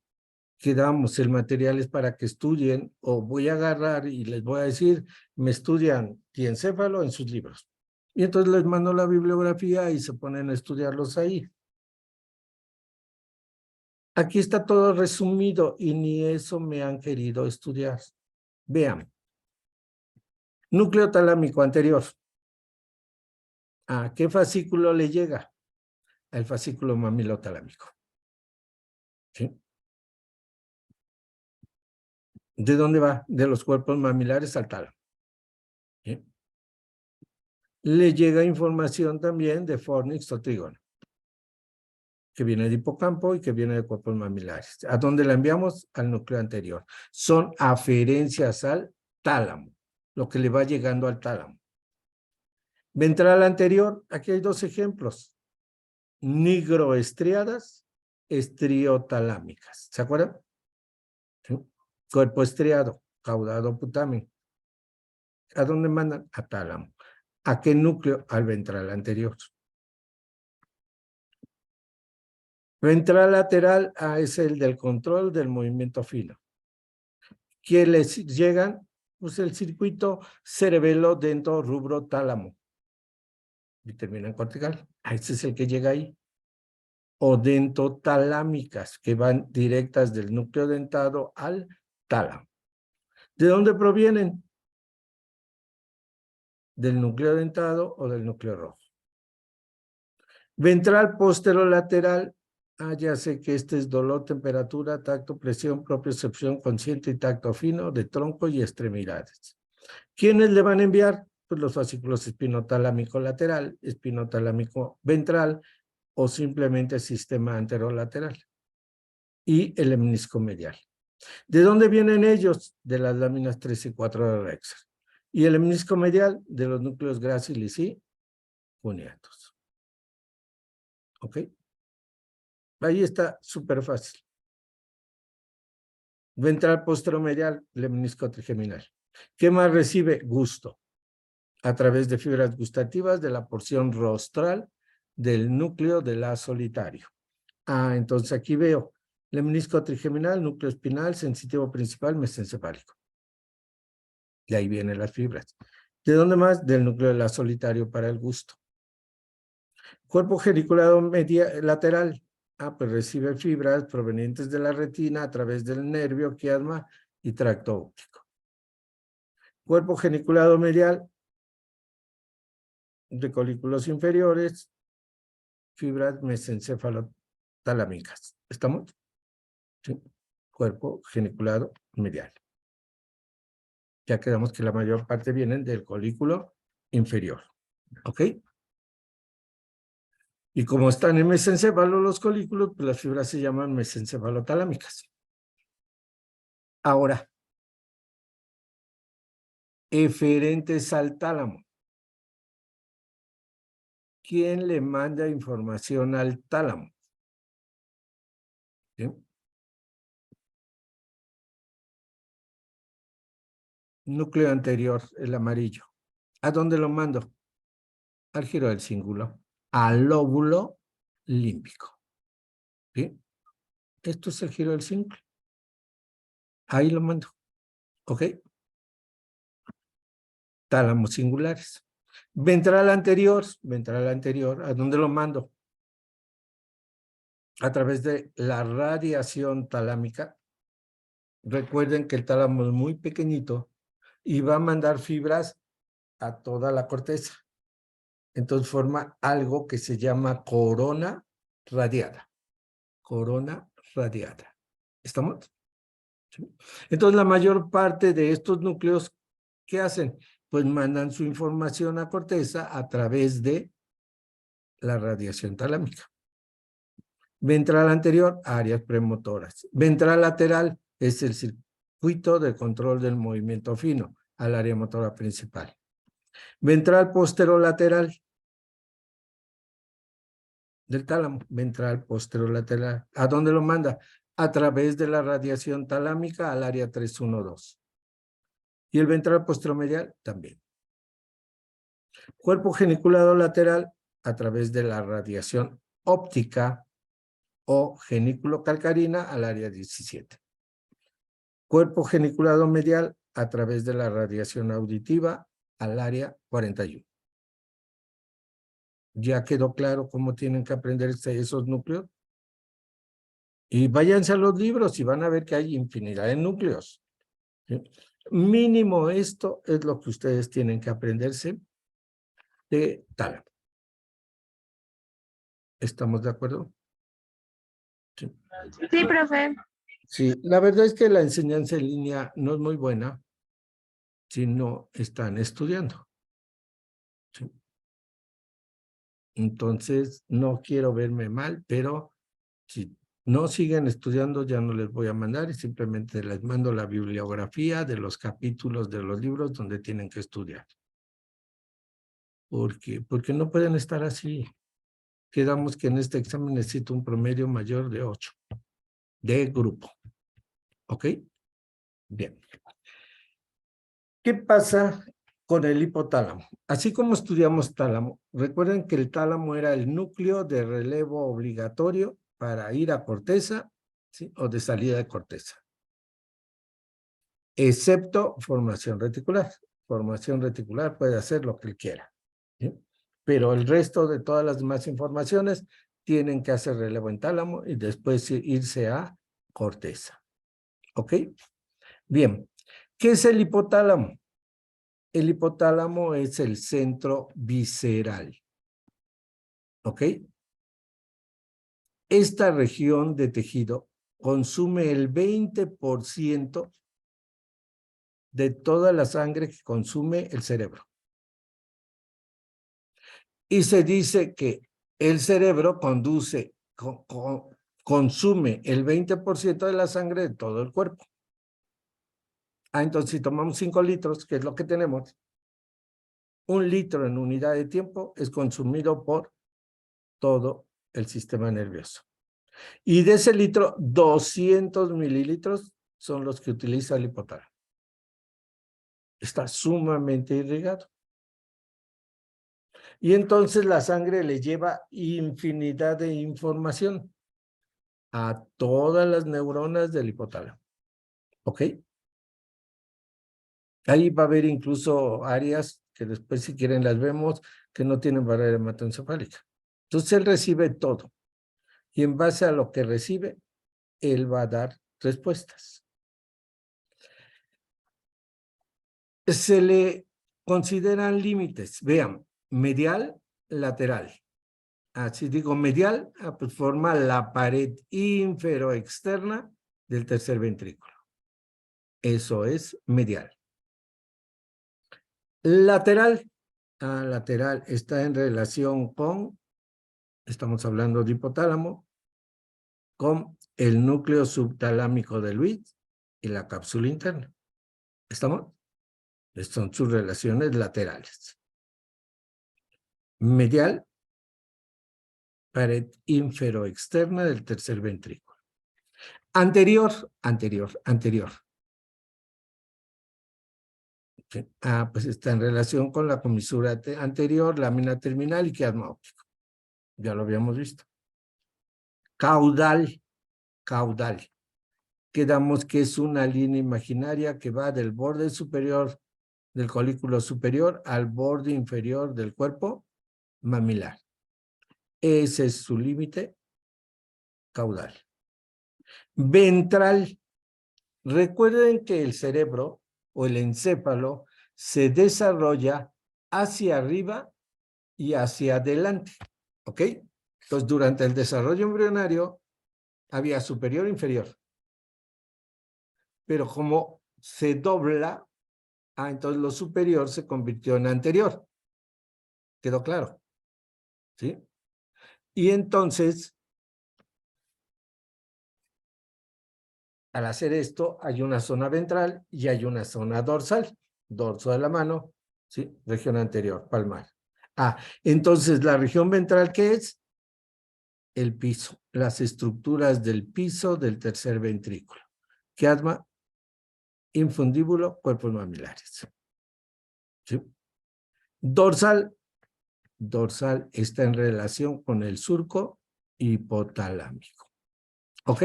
Quedamos, el material es para que estudien, o voy a agarrar y les voy a decir, me estudian diencéfalo en sus libros. Y entonces les mando la bibliografía y se ponen a estudiarlos ahí. Aquí está todo resumido y ni eso me han querido estudiar. Vean. Núcleo talámico anterior. ¿A qué fascículo le llega? Al fascículo mamilotalámico. ¿Sí? ¿De dónde va? De los cuerpos mamilares al tálamo. ¿Sí? Le llega información también de fornix o trígono, que viene de hipocampo y que viene de cuerpos mamilares. ¿A dónde la enviamos? Al núcleo anterior. Son aferencias al tálamo, lo que le va llegando al tálamo. Ventral anterior, aquí hay dos ejemplos. Nigroestriadas, estriotalámicas. ¿Se acuerdan? ¿Sí? Cuerpo estriado, caudado putamen. ¿A dónde mandan? A tálamo. ¿A qué núcleo? Al ventral anterior. Ventral lateral es el del control del movimiento fino. ¿Qué les llegan? Pues el circuito cerebelo dentro rubro tálamo. Y termina en cortical. Ese es el que llega ahí. Odentotalámicas, que van directas del núcleo dentado al tálamo. ¿De dónde provienen? Del núcleo dentado o del núcleo rojo. Ventral posterolateral, ya sé que este es dolor, temperatura, tacto, presión, propiocepción consciente y tacto fino de tronco y extremidades. ¿Quiénes le van a enviar? Pues los fascículos espinotalámico lateral, espinotalámico ventral o simplemente sistema anterolateral y el menisco medial. ¿De dónde vienen ellos? De las láminas 3 y 4 de Rexer. Y el menisco medial de los núcleos gráciles y cuneatos. ¿Ok? Ahí está súper fácil. Ventral posteromedial, el menisco trigeminal. ¿Qué más recibe? Gusto. A través de fibras gustativas de la porción rostral del núcleo de la solitario. Entonces aquí veo el menisco trigeminal, núcleo espinal, sensitivo principal, mesencefálico. Y ahí vienen las fibras. ¿De dónde más? Del núcleo de la solitario para el gusto. Cuerpo geniculado lateral. Pues recibe fibras provenientes de la retina a través del nervio, quiasma y tracto óptico. Cuerpo geniculado medial, de colículos inferiores, fibras mesencefalotalámicas. ¿Estamos? Sí. Cuerpo geniculado medial. Ya quedamos que la mayor parte vienen del colículo inferior. ¿Ok? Y como están en mesencéfalo los colículos, pues las fibras se llaman mesencefalotalámicas. Ahora, eferentes al tálamo. ¿Quién le manda información al tálamo? ¿Sí? Núcleo anterior, el amarillo. ¿A dónde lo mando? Al giro del cíngulo, al lóbulo límbico. ¿Sí? Esto es el giro del cíngulo. Ahí lo mando. ¿Ok? Tálamos singulares. Ventral anterior, ¿a dónde lo mando? A través de la radiación talámica. Recuerden que el tálamo es muy pequeñito y va a mandar fibras a toda la corteza. Entonces forma algo que se llama corona radiada. Corona radiada. ¿Estamos? ¿Sí? Entonces la mayor parte de estos núcleos, ¿qué hacen? Pues mandan su información a corteza a través de la radiación talámica. Ventral anterior, áreas premotoras. Ventral lateral es el circuito de control del movimiento fino al área motora principal. Ventral posterolateral del tálamo, ventral posterolateral. ¿A dónde lo manda? A través de la radiación talámica al área 312. Y el ventral posteromedial también. Cuerpo geniculado lateral a través de la radiación óptica o genículo calcarina al área 17. Cuerpo geniculado medial a través de la radiación auditiva al área 41. ¿Ya quedó claro cómo tienen que aprender esos núcleos? Y váyanse a los libros y van a ver que hay infinidad de núcleos. ¿Sí? Mínimo esto es lo que ustedes tienen que aprenderse de tálamo. ¿Estamos de acuerdo? Sí. Sí, profe. Sí, la verdad es que la enseñanza en línea no es muy buena si no están estudiando. ¿Sí? Entonces, no quiero verme mal, pero Si no siguen estudiando, ya no les voy a mandar y simplemente les mando la bibliografía de los capítulos de los libros donde tienen que estudiar. Porque no pueden estar así. Quedamos que en este examen necesito un promedio mayor de 8 de grupo. ¿Ok? Bien. ¿Qué pasa con el hipotálamo? Así como estudiamos tálamo, recuerden que el tálamo era el núcleo de relevo obligatorio para ir a corteza, ¿sí? O de salida de corteza. Excepto formación reticular. Formación reticular puede hacer lo que él quiera, ¿sí? Pero el resto de todas las demás informaciones tienen que hacer relevo en tálamo y después irse a corteza. ¿Ok? Bien. ¿Qué es el hipotálamo? El hipotálamo es el centro visceral. ¿Ok? Esta región de tejido consume el 20% de toda la sangre que consume el cerebro. Y se dice que el cerebro consume el 20% de la sangre de todo el cuerpo. Entonces si tomamos 5 litros, que es lo que tenemos, 1 litro en unidad de tiempo es consumido por todo el sistema nervioso. Y de ese litro, 200 mililitros son los que utiliza el hipotálamo. Está sumamente irrigado. Y entonces la sangre le lleva infinidad de información a todas las neuronas del hipotálamo. ¿Ok? Ahí va a haber incluso áreas que después si quieren las vemos que no tienen barrera hematoencefálica. Entonces él recibe todo. Y en base a lo que recibe, él va a dar respuestas. Se le consideran límites. Vean, medial, lateral. Así digo, medial, pues forma la pared inferoexterna del tercer ventrículo. Eso es medial. Lateral. Lateral está en relación con, estamos hablando de hipotálamo, con el núcleo subtalámico del Luis y la cápsula interna. ¿Estamos? Son sus relaciones laterales. Medial, pared inferoexterna del tercer ventrículo. Anterior. Sí. Pues está en relación con la comisura anterior, lámina terminal y quiasma óptico. Ya lo habíamos visto. Caudal. Quedamos que es una línea imaginaria que va del borde superior del colículo superior al borde inferior del cuerpo mamilar. Ese es su límite caudal. Ventral. Recuerden que el cerebro o el encéfalo se desarrolla hacia arriba y hacia adelante. ¿Ok? Entonces, durante el desarrollo embrionario había superior e inferior. Pero como se dobla, entonces lo superior se convirtió en anterior. ¿Quedó claro? ¿Sí? Y entonces, al hacer esto, hay una zona ventral y hay una zona dorsal. Dorso de la mano, ¿sí? Región anterior, palmar. Entonces, ¿la región ventral qué es? El piso, las estructuras del piso del tercer ventrículo. Quiasma, infundíbulo, cuerpos mamilares. ¿Sí? Dorsal está en relación con el surco hipotalámico. ¿Ok?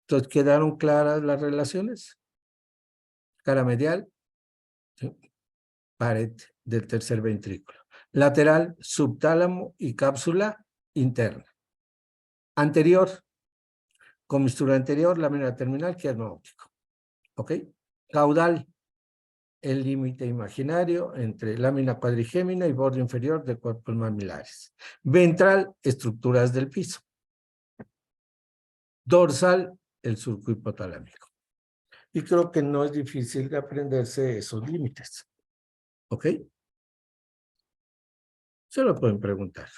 Entonces, ¿quedaron claras las relaciones? Cara medial, ¿sí? Pared del tercer ventrículo. Lateral, subtálamo y cápsula interna. Anterior, comisura anterior, lámina terminal, quiasma óptico. ¿Ok? Caudal, el límite imaginario entre lámina cuadrigémina y borde inferior de cuerpos mamilares. Ventral, estructuras del piso. Dorsal, el surco hipotalámico. Y creo que no es difícil de aprenderse esos límites. ¿Ok? Se lo pueden preguntar.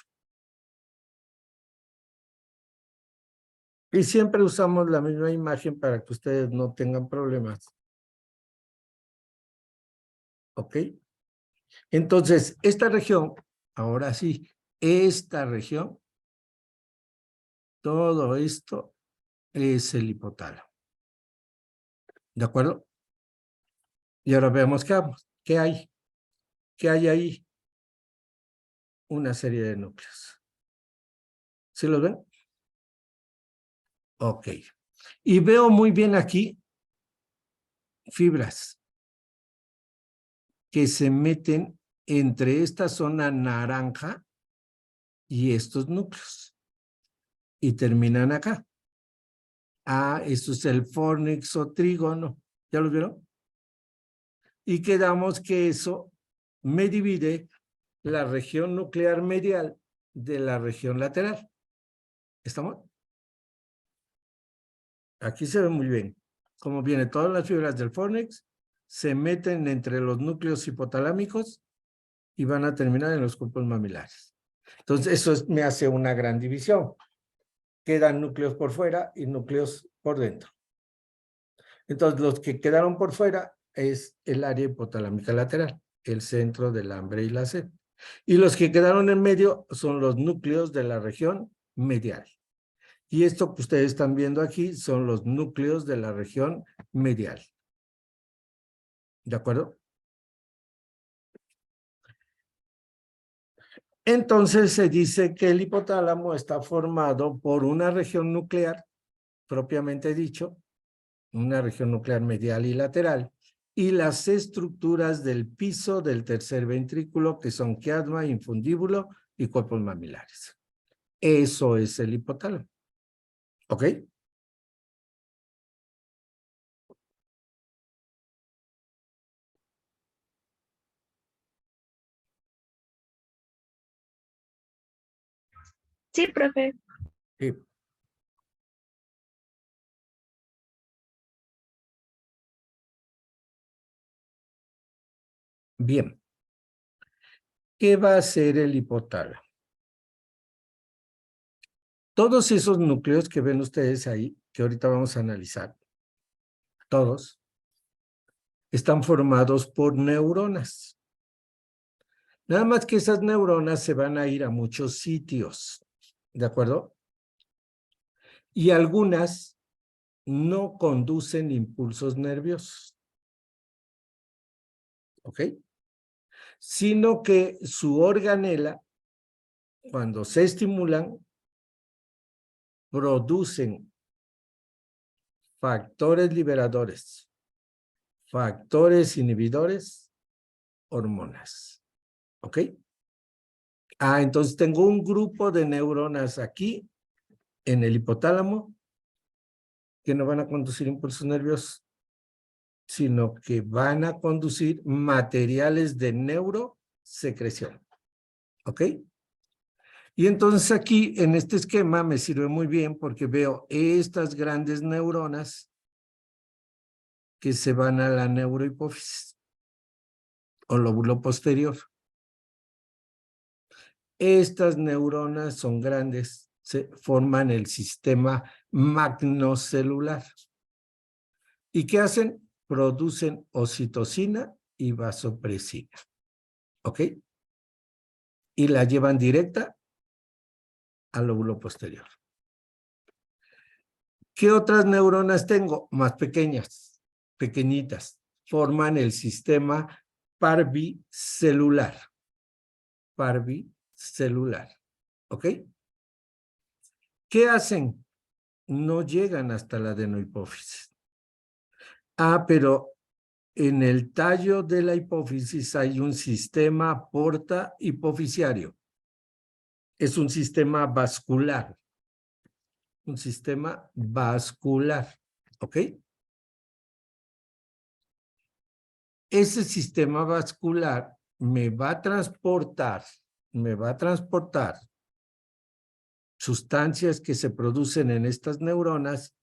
Y siempre usamos la misma imagen para que ustedes no tengan problemas. ¿Ok? Entonces, esta región, ahora sí, esta región, todo esto es el hipotálamo. ¿De acuerdo? Y ahora veamos qué hay. ¿Qué hay ahí? Una serie de núcleos. ¿Sí los ven? Ok. Y veo muy bien aquí fibras que se meten entre esta zona naranja y estos núcleos. Y terminan acá. Ah, esto es el fornix o trígono. ¿Ya lo vieron? Y quedamos que eso me divide la región nuclear medial de la región lateral. ¿Estamos? Aquí se ve muy bien cómo vienen todas las fibras del fornix, se meten entre los núcleos hipotalámicos y van a terminar en los cuerpos mamilares. Entonces, me hace una gran división. Quedan núcleos por fuera y núcleos por dentro. Entonces, los que quedaron por fuera es el área hipotalámica lateral, el centro del hambre y la sed. Y los que quedaron en medio son los núcleos de la región medial. Y esto que ustedes están viendo aquí son los núcleos de la región medial. ¿De acuerdo? Entonces se dice que el hipotálamo está formado por una región nuclear, propiamente dicho, una región nuclear medial y lateral, y las estructuras del piso del tercer ventrículo, que son quiasma, infundíbulo y cuerpos mamilares. Eso es el hipotálamo. ¿Ok? Sí, profe. Sí. Bien. ¿Qué va a hacer el hipotálamo? Todos esos núcleos que ven ustedes ahí, que ahorita vamos a analizar, todos, están formados por neuronas. Nada más que esas neuronas se van a ir a muchos sitios, ¿de acuerdo? Y algunas no conducen impulsos nerviosos, ¿ok? Sino que su organela, cuando se estimulan, producen factores liberadores, factores inhibidores, hormonas, ¿ok? Ah, entonces tengo un grupo de neuronas aquí en el hipotálamo que no van a conducir impulsos nerviosos, sino que van a conducir materiales de neurosecreción. ¿Ok? Y entonces aquí en este esquema me sirve muy bien porque veo estas grandes neuronas que se van a la neurohipófisis o lóbulo posterior. Estas neuronas son grandes, se forman el sistema magnocelular. ¿Y qué hacen? Producen oxitocina y vasopresina. ¿Ok? Y la llevan directa al lóbulo posterior. ¿Qué otras neuronas tengo? Más pequeñas, pequeñitas. Forman el sistema parvicelular. Parvicelular. ¿Ok? ¿Qué hacen? No llegan hasta la adenohipófisis. Ah, pero en el tallo de la hipófisis hay un sistema porta hipofisiario. Es un sistema vascular. Un sistema vascular. ¿Ok? Ese sistema vascular me va a transportar sustancias que se producen en estas neuronas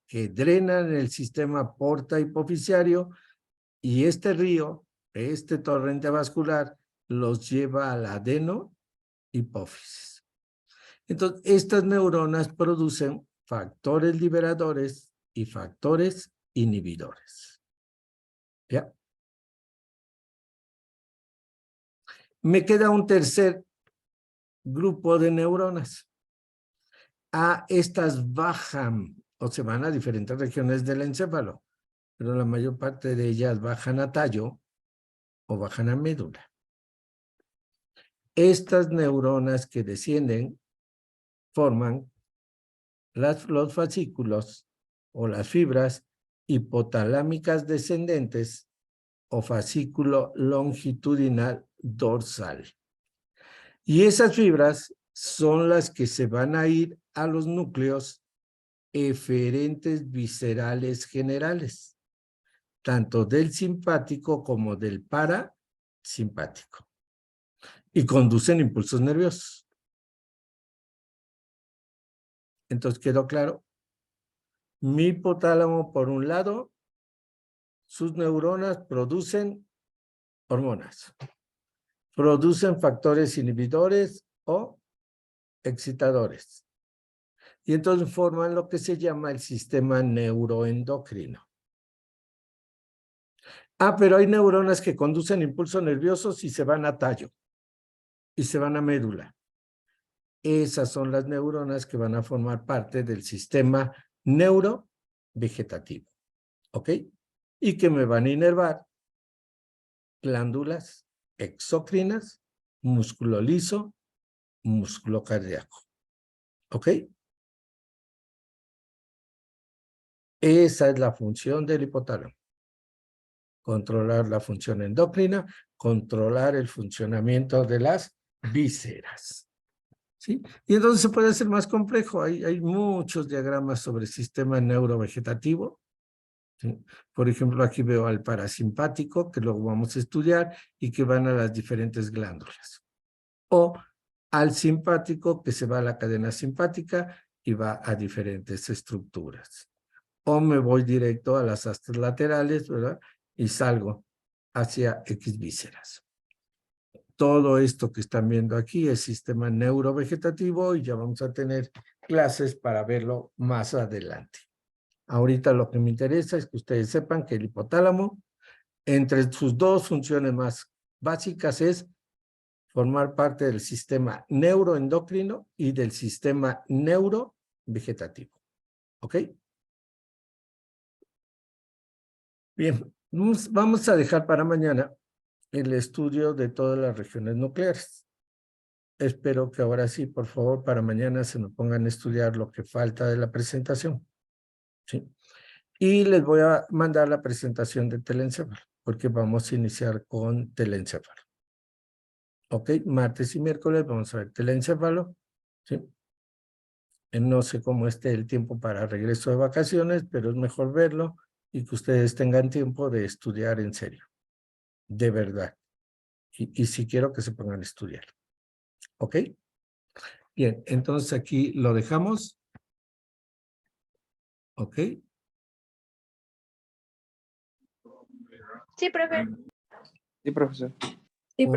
que drenan el sistema porta hipofisiario y este río, este torrente vascular, los lleva a la adenohipófisis. Entonces, estas neuronas producen factores liberadores y factores inhibidores. ¿Ya? Me queda un tercer grupo de neuronas. Estas bajan o se van a diferentes regiones del encéfalo, pero la mayor parte de ellas bajan a tallo o bajan a médula. Estas neuronas que descienden forman los fascículos o las fibras hipotalámicas descendentes o fascículo longitudinal dorsal. Y esas fibras son las que se van a ir a los núcleos eferentes viscerales generales, tanto del simpático como del parasimpático, y conducen impulsos nerviosos. Entonces, ¿quedó claro? Mi hipotálamo, por un lado, sus neuronas producen hormonas, producen factores inhibidores o excitadores, y entonces forman lo que se llama el sistema neuroendocrino. Pero hay neuronas que conducen impulsos nerviosos y se van a tallo y se van a médula. Esas son las neuronas que van a formar parte del sistema neurovegetativo, ¿ok? Y que me van a inervar glándulas exócrinas, músculo liso, músculo cardíaco, ¿ok? Esa es la función del hipotálamo. Controlar la función endocrina, controlar el funcionamiento de las vísceras. ¿Sí? Y entonces se puede hacer más complejo. Hay muchos diagramas sobre el sistema neurovegetativo. ¿Sí? Por ejemplo, aquí veo al parasimpático, que luego vamos a estudiar, y que van a las diferentes glándulas. O al simpático, que se va a la cadena simpática y va a diferentes estructuras. O me voy directo a las astas laterales, ¿verdad? Y salgo hacia X vísceras. Todo esto que están viendo aquí es sistema neurovegetativo y ya vamos a tener clases para verlo más adelante. Ahorita lo que me interesa es que ustedes sepan que el hipotálamo, entre sus dos funciones más básicas, es formar parte del sistema neuroendocrino y del sistema neurovegetativo. ¿Ok? Bien, vamos a dejar para mañana el estudio de todas las regiones nucleares. Espero que ahora sí, por favor, para mañana se me pongan a estudiar lo que falta de la presentación. ¿Sí? Y les voy a mandar la presentación de telencéfalo, porque vamos a iniciar con telencéfalo. Ok, martes y miércoles vamos a ver telencéfalo. ¿Sí? No sé cómo esté el tiempo para regreso de vacaciones, pero es mejor verlo y que ustedes tengan tiempo de estudiar en serio. De verdad. Y sí quiero que se pongan a estudiar. ¿Ok? Bien, entonces aquí lo dejamos. ¿Ok? Sí, profe. Sí, profesor. Sí, profe.